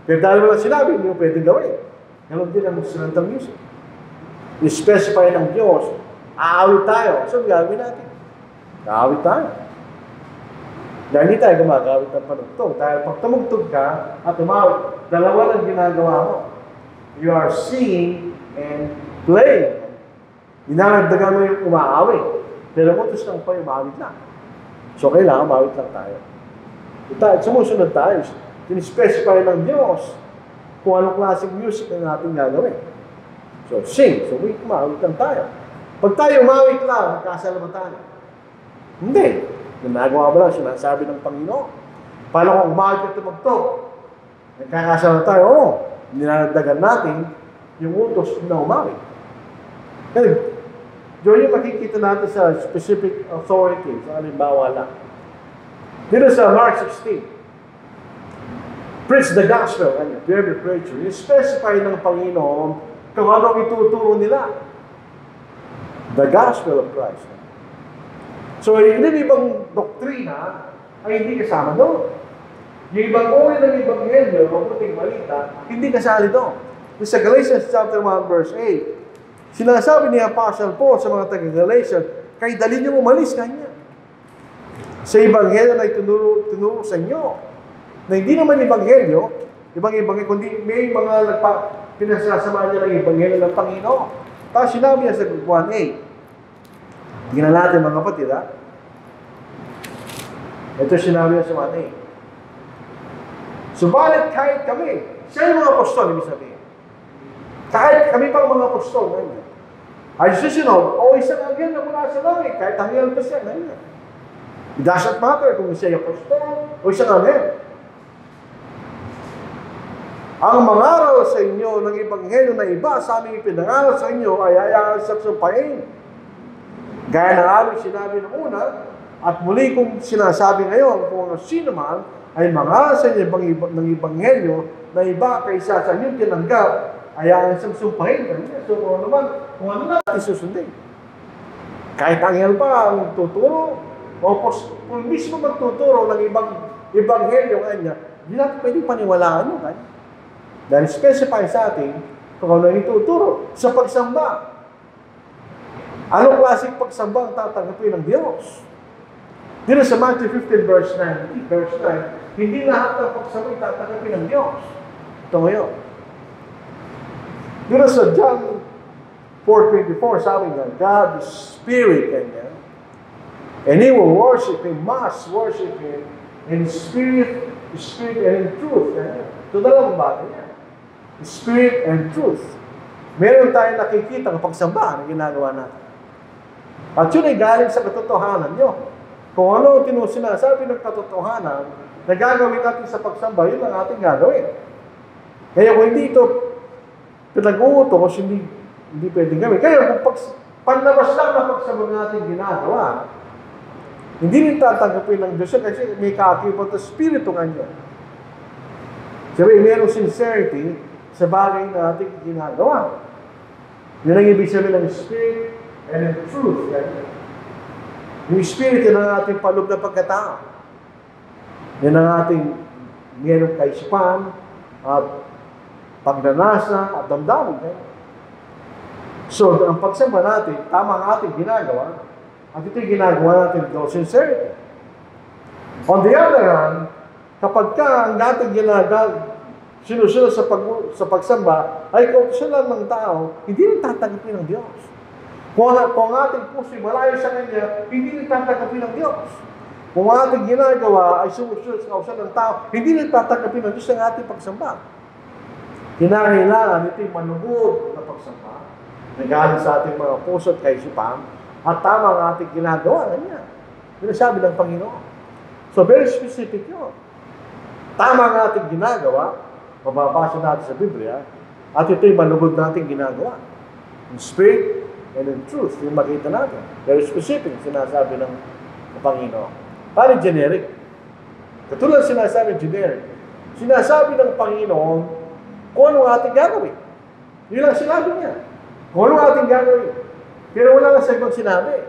Pero dahil wala sinabi, hindi mo pwedeng gawin. Ganon din ang instrumental music. I-specify ng Diyos, aawit tayo. So, gagawin natin. Aawit tayo. Dahil hindi tayo gumagawit ng panugtog. Dahil pag tumugtog ka at umawit, dalawa lang ginagawa mo. You are singing and playing. Inanagdagan mo yung umaawit. Pero mutos lang pa yung umawit lang. So, kailangan umawit lang tayo. Sumusunod tayo. In-specify ng Diyos kung anong klaseng music na natin gagawin. So, sing. So, umawit lang tayo. Pag tayo umawit lang, nagkasalamatan. Hindi. Ginagawa ba lang, sinasabi ng Panginoon. Paano kung umawit at tumugtog? Nagkakasalamatan tayo, ninanagdagan natin yung utos na umawit. Kaya, yun yung makikita natin sa specific authority, sa halimbawa lang. Dito sa Mark 16, preach the gospel, to every preacher. I-specify ng Panginoon kung ano ituturo nila. The gospel of Christ. So, yung ibang doktrina ay hindi kasama doon. Yung ibang uri ng Ebanghelyo, mabuting balita, hindi kasali doon. Sa Galatians chapter 1 verse 8, sinasabi ni Apostle Paul sa mga taga-Galatians, kay dali niyo umalis kanya. Sa Ebanghelyo na itinuro sa inyo, na hindi naman Ebanghelyo, Ibang-ibang, kundi may mga pinasasama niya ng Ebanghelyo ng Panginoon. Tapos sinabi niya sa 1:8. Tingnan natin mga kapatid, ha? Ito sinabi niya sa 1:8. Subalit kahit kami, siya yung mga apostol, ibig sabihin. Kahit kami pang mga apostol, ganyan. Ay susunod, o isang anghel na mula sa langit, kahit anghel pa siya, ganyan. It doesn't matter kung siya yung apostol o isang anghel. Ang mangaral sa inyo ng Ebanghelyo na iba sa aming ipinangaral sa inyo ay hayaan sa sumpain. Gaya ng aming sinabi noong una, at muli kong sinasabi ngayon, kung sino man ay mangaral sa inyo ng Ebanghelyo na iba kaysa sa inyong tinanggap, hayaan sa sumpain. So kung ano na natin susundin. Kahit anghel pa ang tuturo, o kung mismo magtuturo ng ibang Ebanghelyo kanya, hindi natin pwedeng paniwalaan yun. Dahil specify sa atin kung ano yung ituturo sa pagsamba. Anong klaseng pagsamba ang tatanggapin ng Diyos? Dito sa Matthew 15 verse 9, hindi lahat ng pagsamba ay tatanggapin ng Diyos. Ito ngayon. Dito sa John 4:24, sabi nga, God is Spirit, ganyan. And He will worship Him, must worship Him in spirit and in truth. Ito dalawang bagay niya. Spirit and truth. Meron tayong nakikita ng pagsamba na ginagawa natin. At yun ay galing sa katotohanan nyo. Kung ano sinasabi ng katotohanan na gagawin natin sa pagsamba, yun ang ating gagawin. Kaya kung hindi ito pinag-uutos, hindi pwedeng gawin. Kaya kung panlabas lang na pagsamba natin ginagawa, hindi rin tatanggapin ng Diyos kasi may kakibot na spirito kanya. Sabi, mayroong sincerity sa bagay na ating ginagawa. Yun ang ibig sabihin ng Spirit and the truth. Yung Spirit, yun ang ating paloob na pagkatao. Yun ang ating mayroong kaisipan at pagnanasa at damdamin. So, ang pagsamba natin, tama ang ating ginagawa, at ito'y ginagawa natin with sincerity. On the other hand, kapag ang ating ginagawa, sinusunod sa pagsamba, ay kautusan ng tao, hindi rin tatanggapin ng Diyos. Kung ang ating puso ay malayo sa Kanya, hindi rin tatanggapin ng Diyos. Kung ang ating ginagawa ay sumusunod sa kautusan ng tao, hindi rin tatanggapin ng Diyos ang ating pagsamba. Kinakailangan ito'y manugod na pagsamba, nagaling sa ating mga puso at kaisipan, at tama ang ating ginagawa. Ganyan. Sinasabi ng Panginoon. So, very specific yun. Tama ang ating ginagawa, mababasa natin sa Biblia, at ito'y malugod natin ginagawa. In spirit and in truth, yung makita natin. Very specific, sinasabi ng Panginoon. Parang generic. Katulad sinasabi generic. Sinasabi ng Panginoon kung ano ating gagawin. Yun lang sinabi niya. Kung ano ating gagawin. Pero wala nga sa ibang sinabi.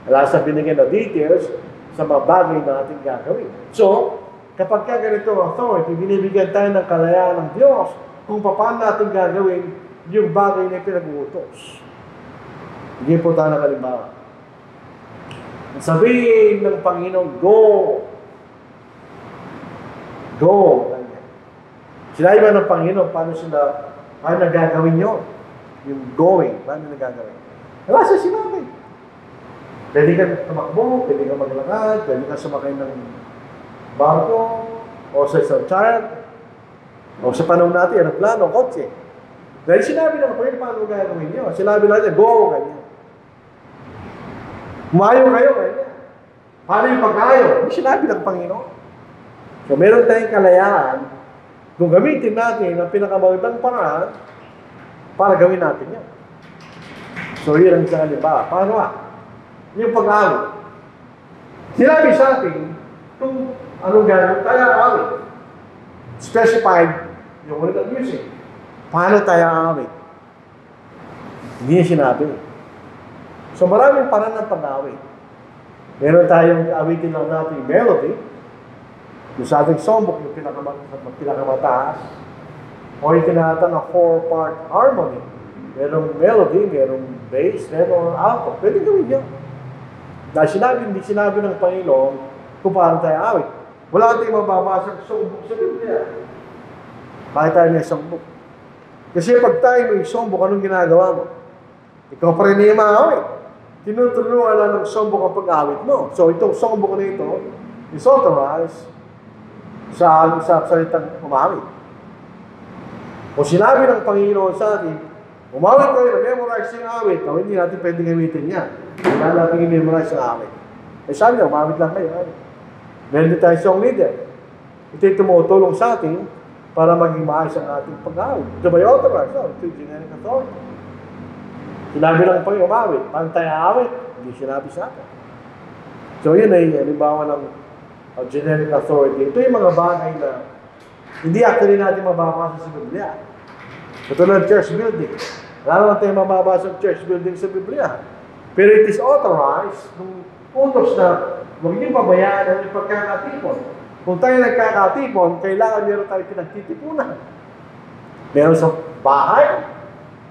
Wala sa binigyan na details sa mga bagay na ating gagawin. So, kapag ka ganito ang authority, binibigyan tayo ng kalayaan ng Diyos kung paano natin gagawin yung bagay na pinag-uutos. Bigyan po tayo ng halimbawa. Sabihin ng Panginoon, go. Go. Sinabi ba ng Panginoon, paano nagagawin yun? Yung going, paano nagagawin? Wala sa sinabi. Pwede ka tumakbo, pwede ka maglakad, pwede ka sumakay ng barko, o sa isang child, o sa panahon natin, aeroplano, kotse. Dahil sinabi ng Panginoon, paano gagawin niyo? Sinabi lang niya, go, ganyan. Umayo kayo, ganyan. Paano yung pag-ayo? Sinabi ng Panginoon. So, meron tayong kalayaan kung gamitin natin ang pinakamagandang paraan para gawin natin yan. So, yun ang isang halimbawa. Paano ba? Yung pag-ayo. Sinabi sa atin, kung anong gano'n, tayo awit. Specified yung ulit ng music. Paano tayo awit? Hindi niya sinabi. So maraming paraan ng pag-awit. Meron tayong awitin lang natin yung melody. Yung sa ating songbook, yung pinakamataas. O yung tinatawag na 4-part harmony. Merong melody, merong bass, merong alto. Pwede gawin yun. Dahil hindi sinabi ng Panginoon kung paano tayo awit. Wala tayong mababasa sa songbook sa Biblia. Bakit tayo may sumbong? Kasi pag tayo may sumbong, anong ginagawa mo? Ikaw pa rin yung maawit. Tinutulungan lang ng sumbong ang pag-awit mo. So itong sumbong na ito is authorized sa salitang umawit. O sinabi ng Panginoon sa atin, umawit kayo, memorize yung awit. O hindi natin pwedeng gamitin yan. Hindi natin i-memorize yung awit. Eh sabi niya, umawit lang kayo. Meron din tayo song leader. Ito'y tumutulong sa atin para maging maayos ang ating pag-awit. Ito ba yung authorized? No, ito yung generic authority. Sinabi lang pa yung umawit. Paano tayo awit? Hindi sinabi sa atin. So yun ay halimbawa ng generic authority. Ito yung mga bagay na hindi actually natin mababasa sa Biblia. Katulad church building. Wala naman tayo mababasa ng church building sa Biblia. Pero it is authorized nung utos na huwag niyong pabayaan ang pagkakatipon. Kung tayo nagkakatipon, kailangan meron tayo pinagtitipunan. Meron sa bahay,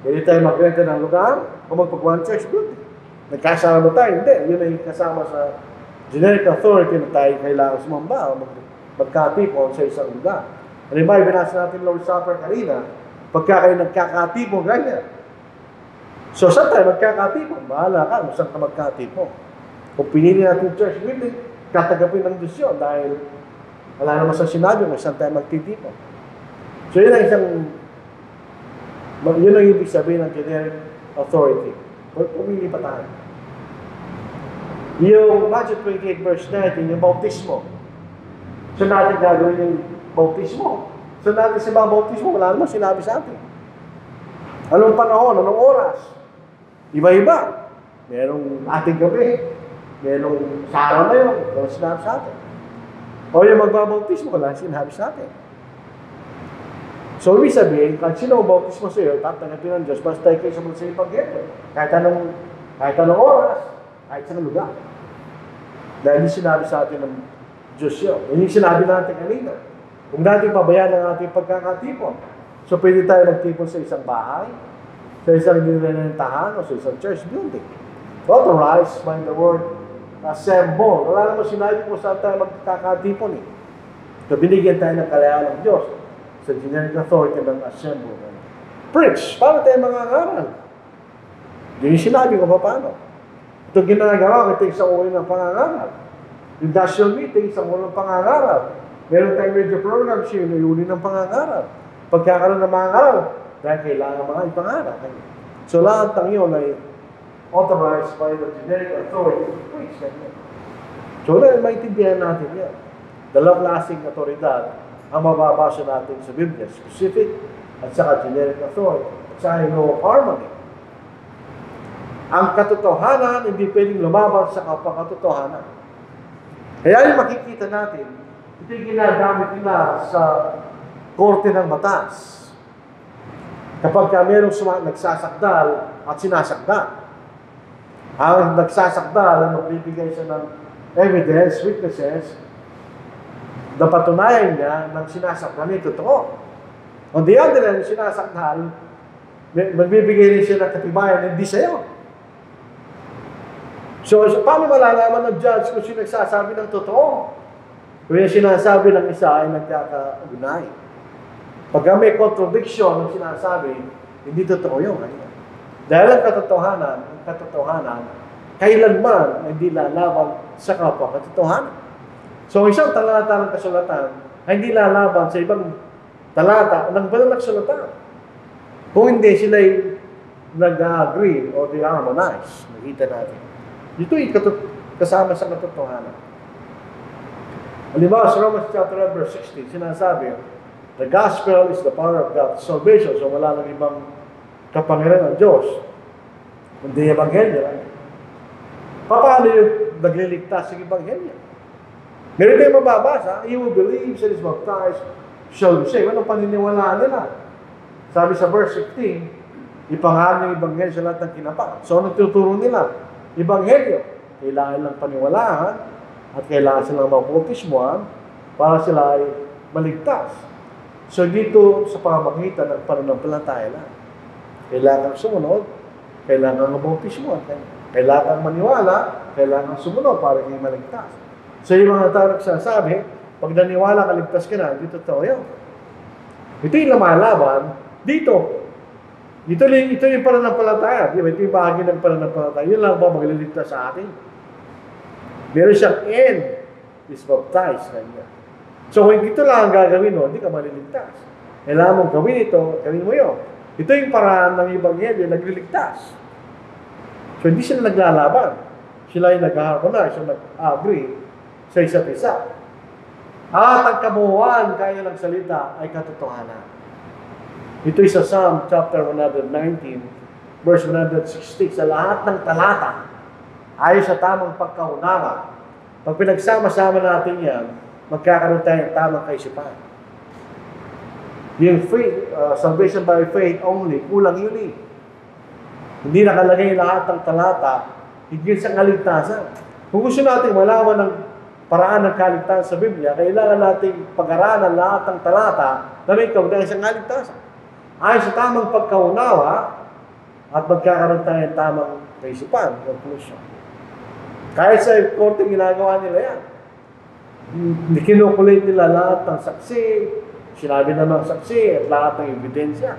pwede tayo magrenta ng lugar o magpagawa ng church building. Nagkasama tayo, hindi. Yun ay kasama sa generic authority na tayo kailangan sumamba o magkatipon sa isang lugar. Halimbawa, binasa natin Lord's Supper kanina, pagka kayo nagkakatipon, ganyan. So, saan tayo magkakatipon? Bahala ka kung saan ka magkatipon. Kung pinili natin church building, tatagapin ng Diyos yun dahil wala naman sa sinabi kung saan tayo magtitipon. So, yun ang ibig sabihin ng generic authority. Pumili pa tayo. Yung Matthew 28 verse 19, yung bautismo. So natin gagawin yung bautismo. So natin sa mga bautismo, wala naman sinabi sa atin. Anong panahon, anong oras? Iba-iba. Merong ating gabi. Merong sa araw na yun. Wala sinabi sa atin. O yung magbabautismo, wala sinabi sa atin. So, ibig sabihin, kahit sino ang bautismo sa iyo, tatanggapin ng Diyos, basta kayo sumunod sa Ebanghelyo. Kahit anong oras, kahit sa lugar. Dahil hindi sinabi sa atin ng Diyos yun. Yung sinabi natin kanina. Kung natin pabayaan ang ating pagkakatipon, so pwede tayo magtipon sa isang bahay, sa isang nilalentahan, o sa isang church building. Authorized by the word assemble. Wala naman sinabi kung saan tayo magkakatipon eh. So, binigyan tayo ng kalayaan ng Diyos sa generic authority ng assemble. Preach, paano tayo mangangaral? Yung sinabi ko pa paano. Ito ginagawa ko, ito isang uri ng pangangaral. Yung national meeting, isang uri ng pangangaral. Meron tayong radio programs yun, yung uri ng pangangaral. Pagkakaroon ng mangangaral, dahil kailangan mga ipangaral. So lahat ng yun ay authorized by the generic authority to preach. So maintindihan natin yan. Dalawang klaseng otoridad ang mababasa natin sa Biblia, specific at saka generic authority, at saka no harmony. Ang katotohanan hindi pwedeng lumaban sa kapakatotohanan. Kaya yung makikita natin, ito yung ginagamit nila sa korte ng batas. Kapag mayroong nagsasakdal at sinasakdal. Ang nagsasakdal ang magbibigay siya ng evidence, witnesses, na patunayan niya ng sinasakdal ay totoo. On the other hand, sinasakdal, magbibigay rin siya ng katibayan, hindi sa'yo. So, paano malalaman ng judge kung sino nagsasabi ng totoo? Kung yung sinasabi ng isa ay nagkakaugnay. Pag may contradiction ng sinasabi, hindi totoo yun. Dahil ang katotohanan, kailanman hindi lalaban sa kapwa katotohanan. So, isang talata ng kasulatan ay hindi lalaban sa ibang talata ng banal na kasulatan. Kung hindi sila'y nag-agree o they harmonize, nakita natin. Dito ay kasama sa katotohanan. Halimbawa, sa Romans chapter 1, verse 16, sinasabi, the gospel is the power of God's salvation. So, wala nang ibang kapangyarihan ng Diyos. Kundi yung Ebanghelyo. Paano yung nagliligtas yung Ebanghelyo? Meron tayong mababasa, he who believes and is baptized shall be saved. Anong paniniwalaan nila? Sabi sa verse 15, ipangalan yung Ebanghelyo sa lahat ng kinapa. So, anong tuturo nila? Ebanghelyo. Kailangan lang paniwalaan at kailangan silang mabautismuhan para sila ay maligtas. So, dito sa pamamagitan ng pananampalataya lang. Kailangan sumunod, kailangan mabautismuhan, kailangan maniwala, kailangan sumunod para kayo maligtas. So, yung mga tao nagsasabi, pag naniwala ka, ligtas ka na, hindi totoo yun. Ito yung lumalaban dito. Ito yung pananampalataya. Di ba? Ito yung bahagi ng pananampalataya. Yun lang ba magliligtas sa atin? Meron siyang end is baptized. Kanya. So, kung ito lang ang gagawin mo, hindi ka maliligtas. Kailangan mong gawin ito, gawin mo yun. Ito yung paraan ng Ebanghelyo, nagliligtas. So, hindi sila naglalaban. Sila yung nag-harmonize, yung nag-agree sa isa't isa. At ang kabuuan kaya ng salita ay katotohanan. Ito'y sa Psalm chapter 119, verse 160. Sa lahat ng talata, ayon sa tamang pagkaunawa. Pag pinagsama-sama natin yan, magkakaroon tayo ng tamang kaisipan. Yung faith, salvation by faith only, kulang yun eh. Hindi nakalagay lahat ng talata, higit sa kaligtasan. Kung gusto natin malaman ng paraan ng kaligtasan sa Biblia, kailangan nating pag-aralan lahat ng talata na may kaugnayan sa kaligtasan. Ayon sa tamang pagkaunawa, at magkakaroon tayo ng tamang kaisipan, conclusion. Kahit sa korte, ginagawa nila yan. Kinukulit nila lahat ng saksi, sinabi na ng saksi, at lahat ng ebidensya.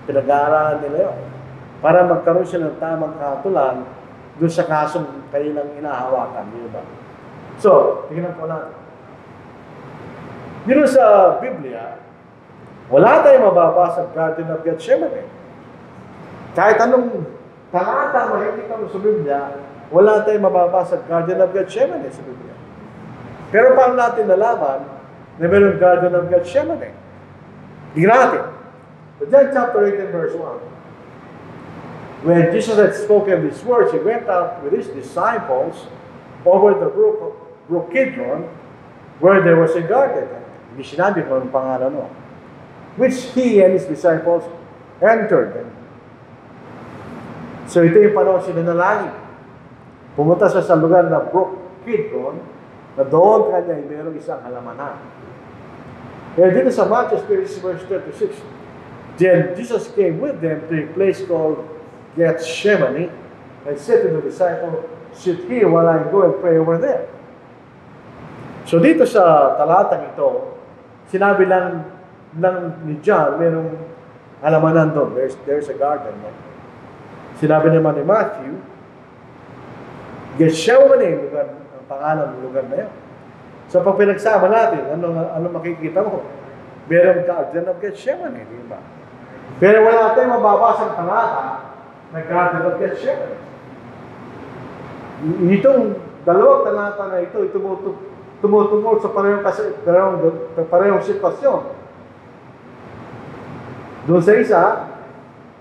Pinag-aaralan nila yun. Para magkaroon sila ng tamang kahatulan doon sa kasong kanilang inahawakan. Diba? So, tingnan po natin. Dito sa Biblia, wala tayong mababasa sa Garden of Gethsemane. Kahit anong talata makikita mo sa Biblia, wala tayong mababasa sa Garden of Gethsemane sa Biblia. Pero paano natin nalaman na mayroong Garden of Gethsemane? Tingnan natin. So, John chapter 18 verse 1. When Jesus had spoken these words, he went out with his disciples over the brook Kidron, where there was a garden. Hindi sinabi kung anong pangalan mo. Which he and his disciples entered. So ito yung panahon sila na langit. Pumunta siya sa lugar na brook Kidron, na doon kanya ay mayroong isang halamanan. Kaya dito sa Matthew 36 verse 36, then Jesus came with them to a place called Gethsemane, and said to the disciple, sit here while I go and pray over there. So dito sa talatang ito, sinabi lang ni John, mayroong halamanan doon. There's a garden. No? Sinabi naman ni Matthew, Gethsemane, ang pangalan ng lugar na yun. So pag pinagsama natin, ano makikita mo? Mayroong Garden of Gethsemane, di ba? Pero wala tayong mababasang talata na Garden of Gethsemane. Itong dalawang talata na ito, tumutungkol sa parehong sitwasyon. Doon sa isa,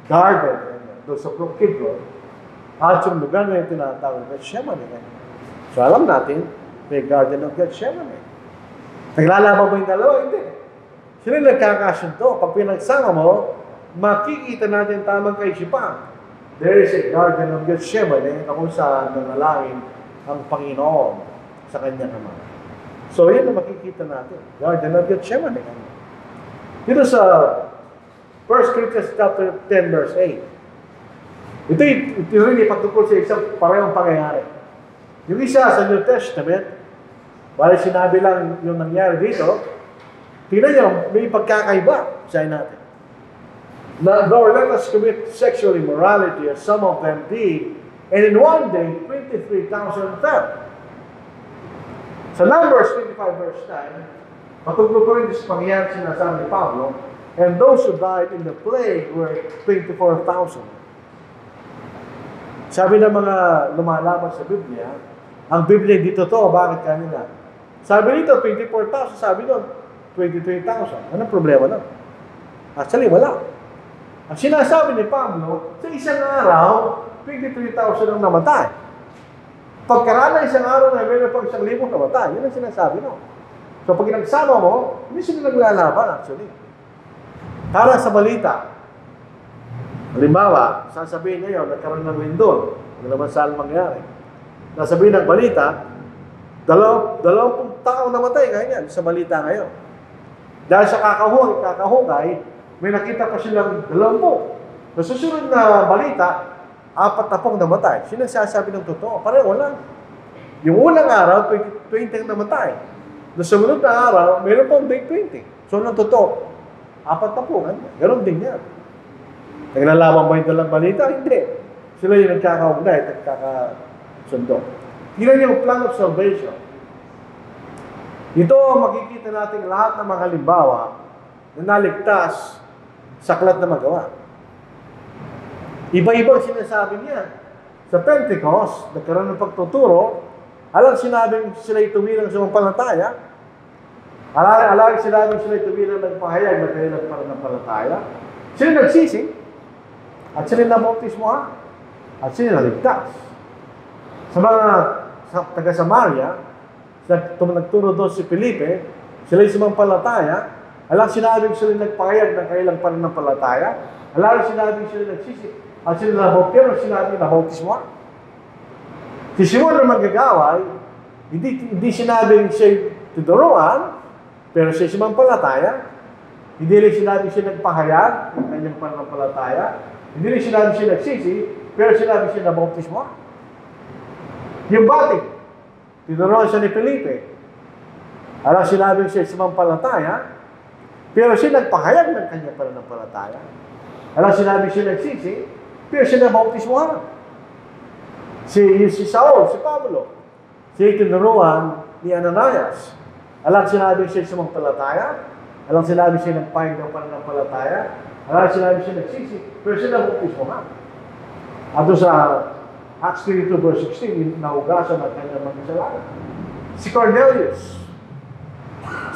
garden. Doon sa brook Kidron. At yung lugar na yung tinatawag Gethsemane. So alam natin, may Garden of Gethsemane. Naglalaban ba yung dalawa? Hindi. Sila nagkakasundo. Pag pinagsama mo, makikita natin tamang kaisipan. There is a Garden of Gethsemane na kung saan nanalangin ang Panginoon sa kanyang Ama. So, yun ang makikita natin. Garden of Gethsemane. Dito sa 1 Corinthians chapter 10 verse 8. Ito rin ipatungkol sa isang parehong pangyayari. Yung isa sa New Testament, bali sinabi lang yung nangyari dito, tingnan nyo, may pagkakaiba. Sayin natin. Nor let us commit sexual immorality as some of them did, and in one day, 23,000 fell. Sa Numbers 25 verse 9, patungkol ko rin sa pangyayari sinasabi ni Pablo, and those who died in the plague were 24,000. Sabi ng mga lumalaban sa Biblia, ang Biblia hindi totoo, bakit kanila? Sabi nito, 24,000, sabi doon, 23,000. Anong problema na? Actually, wala. Ang sinasabi ni Pablo, sa isang araw, 23,000 ang namatay. Pagkaraan ng isang araw na meron pang 1,000 namatay, yun ang sinasabi no. So pag nagsama mo, hindi sila naglalaban actually. Para sa balita, halimbawa, sasabihin ngayon, nagkaroon ng lindol, hindi naman saan mangyari. Nasabihin ng balita, 20 tao namatay ngayon sa balita ngayon. Dahil sa kakahugay, may nakita pa silang 20. Sa susunod na balita, 40 namatay. Sino sasabi ng totoo? Pareho lang. Yung unang araw, 20 ang namatay. Sa sumunod na araw, mayroon pang day 20. So, anong totoo? ganyan. Ganon din yan. Naglalaban ba yung dalang balita? Hindi. Sila yung nagkakaugnay at nagkakasundo. Tingnan yung plan of salvation. Ito, makikita natin lahat ng mga halimbawa na naligtas sa aklat na magawa. Iba-ibang sinasabi niya. Sa Pentecost, nagkaroon ng pagtuturo, alang sinabing sila'y tumilang sa sumampalataya, alang sinabing sila'y tumilang nagpahayag na kailang pananampalataya, sila nagsisi, at sila nabautismohan, at sila naligtas. Sa mga taga-Samaria, nagturo doon si Felipe, sila'y sumampalataya, alang sinabing sila'y nagpahayag ng kailang pananampalataya, alang sinabing sila'y nagsisi, at sila pero sinabi na bautismo. Si Simon na manggagaway, hindi sinabing siya tinuruan, pero siya sumampalataya. Hindi rin sinabi siya nagpahayag ng kanyang pananampalataya. Hindi rin sinabi siya nagsisi, pero sinabi siya na bautismo. Yung batik, tinuruan siya ni Felipe. Alam sinabi siya sumampalataya, pero siya nagpahayag ng kanyang pananampalataya. Alam sinabi siya nagsisi, pero siya nabautismohan. Si Saul, si Pablo, siya tinuruan ni Ananias. Alam sinabi siya sumampalataya, alam sinabi siya nagpahayag ng pananampalataya, alam sinabi siya nagsisi, pero siya nabautismohan. At doon sa Acts 22 verse 16, nahugasan ang kanyang mga kasalanan. Si Cornelius,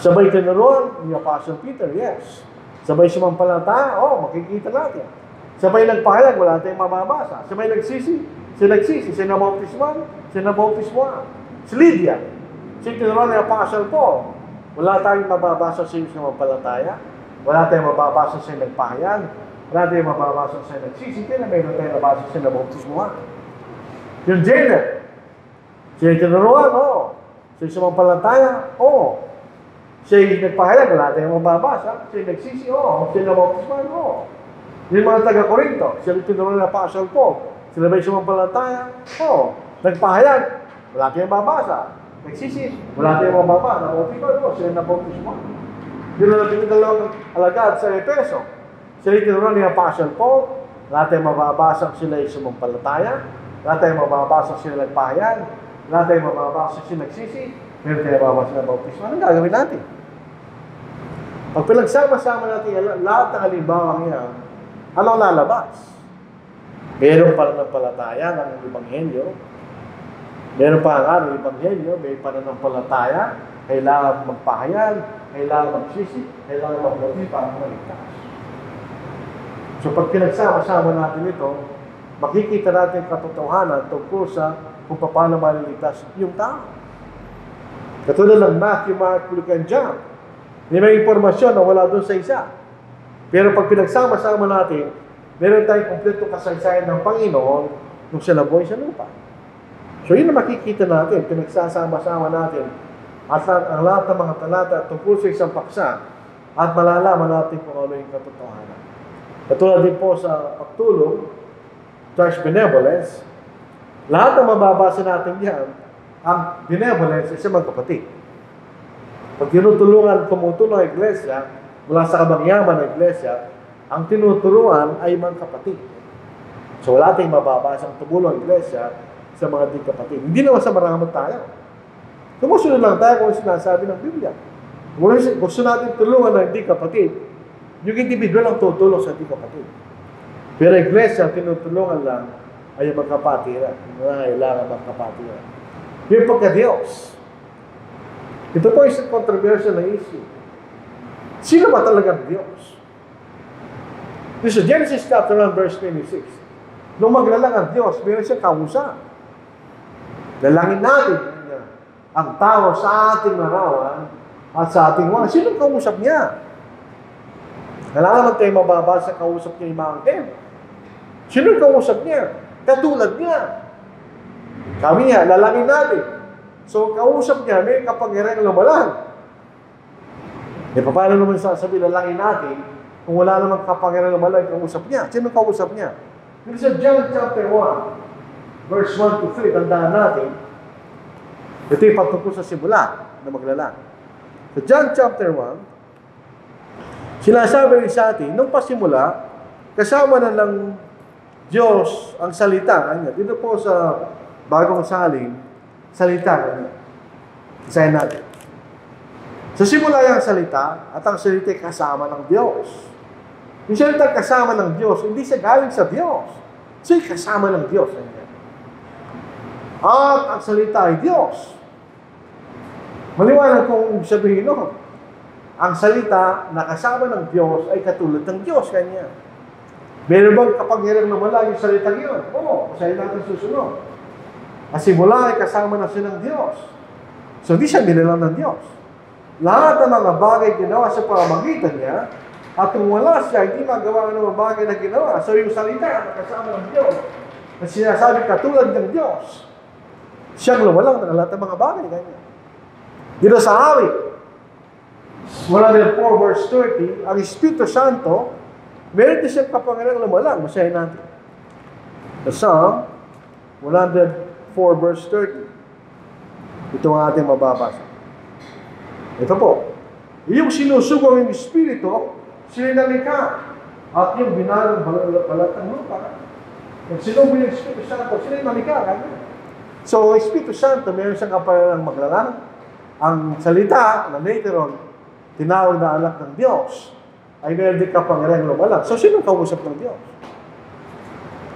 sabay tinuruan ni Apostle Peter, yes. Sabay sumampalataya, makikita natin. Sabay nagpahayag, wala tayong mababasa. Sabay nagsisi, siya nabautismohan. Si Lydia, siya tinuruan ni Apostle Paul, wala tayong mababasa sa sumampalataya. Wala tayong mababasa sa nagpahayag. Wala tayong mababasa sa nagsisi. Kaya mayroon tayong mababasa sa nabautismohan. Yung jailer, siya tinuruan, siya sumampalataya, siya nagpahayag, wala tayong mababasa. Siya nagsisi, siya nabautismohan, Yung mga taga-Corinto, sila tinuruan na Apostle Paul. Sila ba'y sumampalataya? Nagpahayag, wala tayong mababasa. Nagsisi, wala tayong mababasa. Nabautismohan, sila nabautismohan. Yun na natin yung dalawang alagad sa Efeso. Sila tinuruan ni Apostle Paul, wala tayong mababasa sila ay sumampalataya. Wala tayong mababasa sila nagpahayag. Wala tayong mababasa sila nagsisi. Meron tayong mababasa sila bautismo. Anong gagawin natin? Pag pinagsama-sama natin lahat ng halimbawang yan, anong lalabas? Meron pananampalataya ng Ebanghelyo. Meron pa ang Ebanghelyo, may pananampalataya. Kailangan magpahayag, kailangan magsisi, kailangan magbautismo para maligtas. So pag pinagsama-sama natin ito, makikita natin katotohanan tungkol sa kung paano maliligtas yung tao. Katulad ng Matthew, Mark, Luke, and John. May impormasyon na wala doon sa isa. Pero pag pinagsama-sama natin, meron tayong kompleto kasaysayan ng Panginoon nung siya nabuhay sa lupa. So yun na makikita natin, pinagsasama-sama natin at ang lahat ng mga talata tungkol sa isang paksa at malalaman natin kung ano yung katotohanan. Katulad din po sa pagtulong, church benevolence, lahat ng mababasa natin yan, ang benevolence ay sa mga kapatid. Pag tumutulong ang iglesia, mula sa kabangyaman ng iglesia, ang tinuturuan ay mga kapatid. So wala tayong mababasa ang tumulong ang iglesia sa mga di kapatid. Hindi naman sa maraming tayo. Sumusunod lang tayo kung sinasabi ng Biblia. Kung gusto natin tulungan ng di kapatid, yung individual ang tutulong sa di kapatid. Pero iglesia, tinutulungan lang ay yung magkapatiran. Kailangan magkapatiran. Yung pagka-Diyos. Ito po isang controversial na issue. Sino ba talaga ang Diyos? This is Genesis chapter 1 verse 26. Nung maglalang ang Diyos, meron siya kausap. Dalangin natin ang tao sa ating larawan at sa ating wala. Sino kausap niya? Wala naman tayo mababasa sa kausap niya yung mga angel. Sino kausap niya? Katulad niya. Kami niya, lalangin natin. So, kausap niya, may kapangyarihan lumalang. Paano naman sasabi, lalangin natin, kung wala naman kapangyarihan lumalang, kausap niya. Sino kausap niya? This is John chapter 1, verse 1 to 3, tandaan natin. Ito yung patungkol sa simula na maglalang. So, John chapter 1, Sinasabi rin sa atin, nung pasimula, kasama na ng Diyos ang salita. Dito po sa bagong salin, salita. Isayin natin. Sa simula yung salita, at ang salita ay kasama ng Diyos. Yung salita kasama ng Diyos, hindi siya galing sa Diyos. Siya kasama ng Diyos. At ang salita ay Diyos. Maliwanag kung sabihin no, ang salita na kasama ng Diyos ay katulad ng Diyos. Kanya. Meron bang kapangyarang lumala yung salita yun? Oo, kasi natin susunod. Kasi mula ay kasama na siya ng Diyos. So, di siya nilalang ng Diyos. Lahat ng mga bagay ginawa sa pamamagitan niya, at kung wala siya, hindi magawa ng mga bagay na ginawa. So, yung salita na kasama ng Diyos, na sinasabi katulad ng Diyos, siyang lumalang ng lahat ng mga bagay. Kanya. Dito sa awit, 104 verse 30, ang Espiritu Santo, meron din siyang kapangyarang lumalang. Masahin natin. The Psalm 104 verse 30. Ito ang ating mababasa. Ito po. Yung sinusugang yung Espiritu, sinalika. At yung binarang balat ng lupa. Yung sinubo yung Espiritu Santo, sinalika. So, ang Espiritu Santo, meron siyang kapangyarang maglalang. Ang salita na later on, tinawag na anak ng Diyos, ay meron din kapangyarang lumalang. So, sino kausap ng Diyos?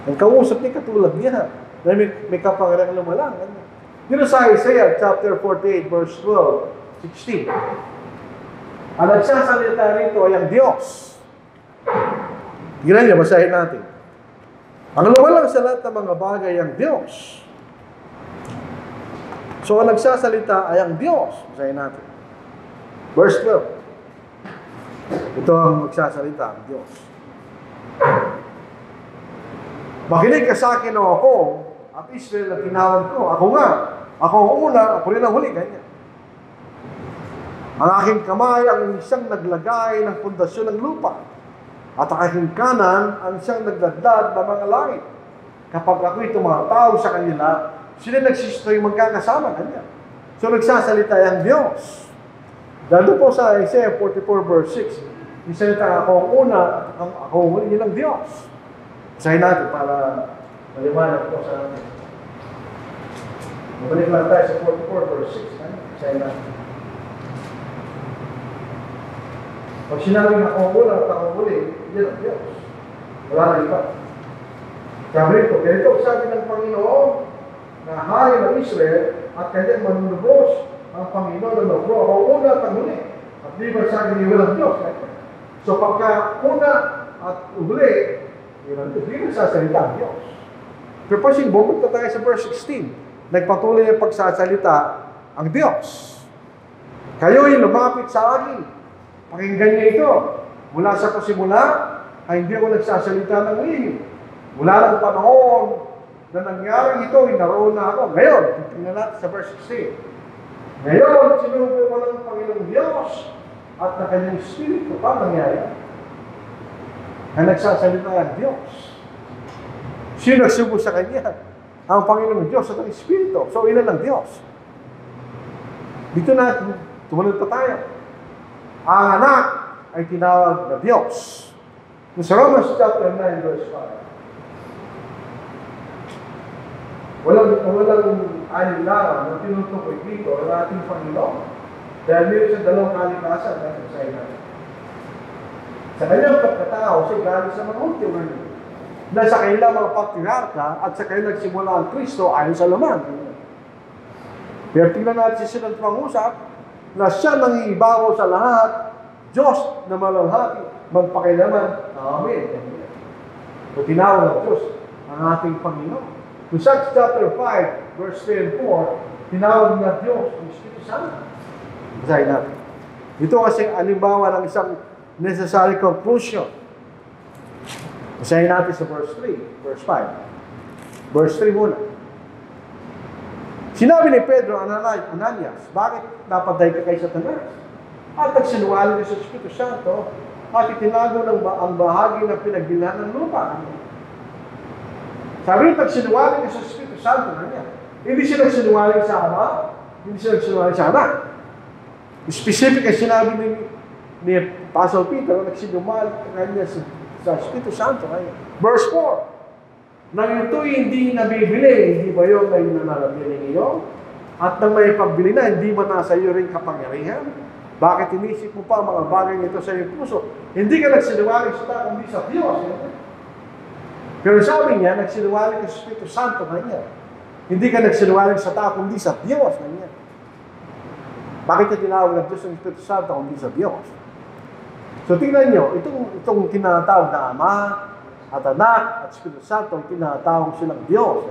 Ang kausap niya katulad niya. Dahil may kapangyarang lumalang. Dito sa Isaiah chapter 48, verse 12, 16. Ang nagsasalita rito ay ang Diyos. Tingnan niya, basahin natin. Ang lumalang sa lahat ng mga bagay ay ang Diyos. So, ang nagsasalita ay ang Diyos. Basahin natin. Verse 12. Ito ang magsasalita, ang Diyos. Makinig ka sa akin o ako, at Israel ang tinawag ko. Ako nga. Ako ang una, ako rin ang huli. Ganyan. Ang aking kamay ang isang naglagay ng pundasyon ng lupa. At ang aking kanan ang isang nagdadad ng mga langit. Kapag ako'y tumataw sa kanila, sila nagsisitoy magkakasama. Ganyan. So nagsasalita ang Diyos. Dito po sa Isaiah 44 verse 6, isalita ako ang una at ako ang huli ng Diyos. Basahin natin para maliwanag po sa atin. Mabalik lang tayo sa 44 verse 6. Basahin natin. Pag sinabing ako ang una at ako ang huli, yan ang Diyos. Wala na iba. Sabi rito, ganito sabi ng Panginoon na hari ng Israel at kanyang manunubos ang Panginoon na nagro, ako una at ang huli. At di ba sa akin iwan ng Diyos? So pagka una at huli, iwan ng Diyos, di ba sasalita ang Diyos? Pero pasing, bumunta tayo sa verse 16. Nagpatuloy ang pagsasalita ang Diyos. Kayo'y lumapit sa akin. Pakinggan niyo ito. Mula sa pasimula, ay hindi ako nagsasalita ng lihim. Mula ng panahon na nangyari ito, naroon na ako. Ngayon, tingnan natin sa verse 16. Ngayon, sinubo ko ng Panginoong Diyos at na kanyang Espiritu pa nangyari. Ang nagsasalita ang Diyos. Sino nagsubo sa Kanya? Ang Panginoong Diyos at ang Espiritu. So, ilan ang Diyos? Dito natin, tumunod pa tayo. Ang anak ay tinawag na Diyos. Sa Romans chapter 9 verse 5. Walang alinlangan na tinutukoy dito ang ating Panginoon. Dahil meron sa dalawang kalikasan na sa natin. Sa kanyang pagkatao, siya galing sa mga ultimo na sa kanilang mga patriarka at sa kanilang nagsimula ang Kristo ayon sa laman. Pero tingnan natin siya ng pangusap na siya nangibabaw sa lahat, Diyos na malalhati, magpakilaman. Amen. So tinawag ng Diyos ang ating Panginoon. In Acts chapter 5, verse 3 and 4, tinawag na Diyos ang Espiritu Santo. Basahin natin. Ito kasi alimbawa ng isang necessary conclusion. Basahin natin sa verse 3, verse 5. Verse 3 muna. Sinabi ni Pedro, Ananias, bakit napaday ka kay Satanas? At nagsinungaling sa Espiritu Santo at itinago ang bahagi ng pinagbilhan ng lupa. Sabi rin, nagsinungaling sa Espiritu Santo na niya. Hindi siya nagsinungaling sa Ama, hindi siya nagsinungaling sa Anak. Specific ay sinabi ni Apostle Peter, nagsinumalik kanya sa Espiritu Santo. Verse 4, nang ito'y hindi nabibili, hindi ba yun ay nananabili niyo? At nang may pagbili na, hindi ba nasa iyo rin kapangyarihan? Bakit inisip mo pa ang mga bagay nito sa iyong puso? Hindi ka nagsinungaling sa tao, kundi sa Diyos. Pero sabi niya, nagsinungaling sa Espiritu Santo kanya. Hindi ka nagsinungaling sa tao, kundi sa Diyos kanya. Bakit niya tinawag ng Diyos ng Espiritu Santo, kundi sa Diyos? So tingnan nyo, itong tinatawag na Ama at Anak at Espiritu Santo, tinatawag silang Diyos.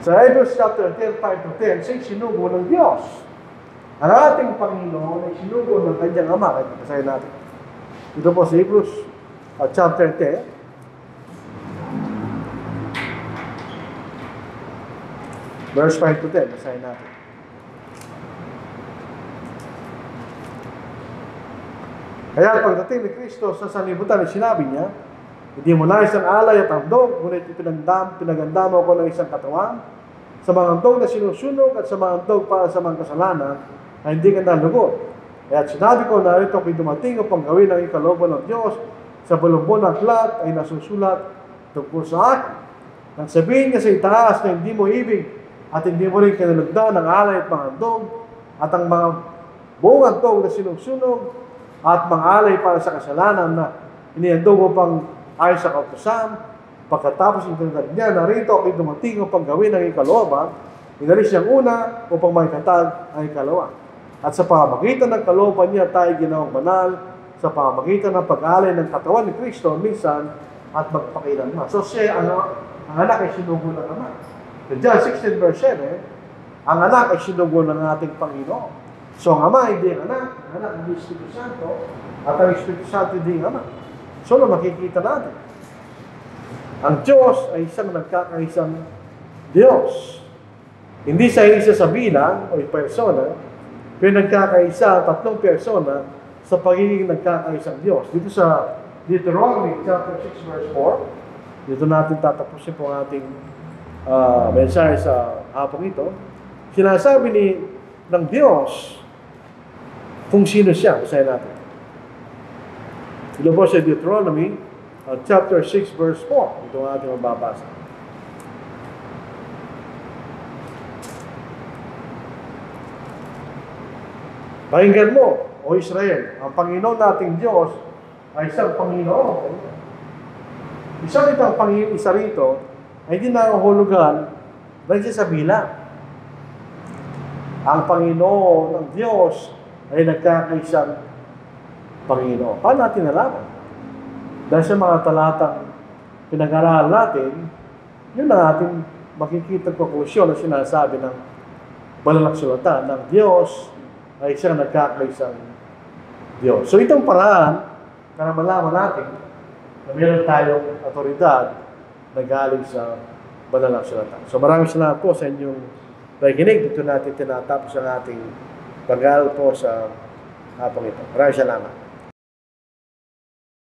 Sa Hebrews chapter 10, 5-10, say sinugo ng Diyos. Ang ating Panginoon ay sinugo ng kanyang Ama. Kaya basahin natin. Ito po sa Hebrews chapter 10. Verse 5-10, basahin natin. Kaya pagdating ni Kristo sa sanlibutan, ay sinabi niya, hindi mo nais ang alay at handog, ngunit pinaganda mo ko ng isang katawan, sa mga handog na sinusunog at sa mga handog para sa mga kasalanan, ay hindi ka nalugod. Kaya sinabi ko na ito kung dumating upang gawin ang ikalooban ng Diyos, sa bulubon ng aklat ay nasusulat tungkol sa akin. Nang sabihin niya sa itaas na hindi mo ibig at hindi mo rin kinalugdan ang alay at mga handog at ang mga buong handog na sinusunog at mga alay para sa kasalanan na inihandog upang ayon sa kautusan. Pagkatapos ng tinatag niya, narito ako'y dumating upang gawin ang ikalooban, inalis niyang una upang maikatag ang ikalawa. At sa pamamagitan ng kalooban niya, tayo ginawang banal, sa pamamagitan ng pag-alay ng katawan ni Kristo, minsan at magpakailanman. So siya, ang anak ay sinugo ng Ama. In John 16 verse 7, ang anak ay sinugo ng ating Panginoon. So ang Ama hindi ang anak hindi Espiritu Santo, at ang Espiritu Santo hindi ang Ama. So makikita natin, ang Diyos ay isang nagkakaisang Diyos. Hindi sa isa sa bilang o persona, pero nagkakaisa ang tatlong persona sa pagiging nagkakaisang Diyos. Dito sa Deuteronomy chapter 6 verse 4, dito natin tatapusin po ang ating mensahe sa hapong ito. Sinasabi ng Diyos kung sino siya. Basahin natin. Ito po sa Deuteronomy chapter 6 verse 4. Ito ang ating mababasa. Pakinggan mo, O Israel, ang Panginoon nating Diyos ay isang Panginoon. Isa rito ay hindi nangahulugan dahil sa bilang. Ang Panginoon ng Diyos ay nagkakaisang Panginoon. Paano natin nalaman? Dahil sa mga talatang pinag-aralan natin, yun ang ating makikita konklusyon na sinasabi ng banal na kasulatan ng Diyos ay siyang nagkakaisang Diyos. So itong paraan na malaman natin na meron tayong otoridad na galing sa banal na kasulatan. So maraming salamat po sa inyong pakikinig. Dito natin tinatapos ang ating pag-aaral po sa hapong ito. Maraming salamat.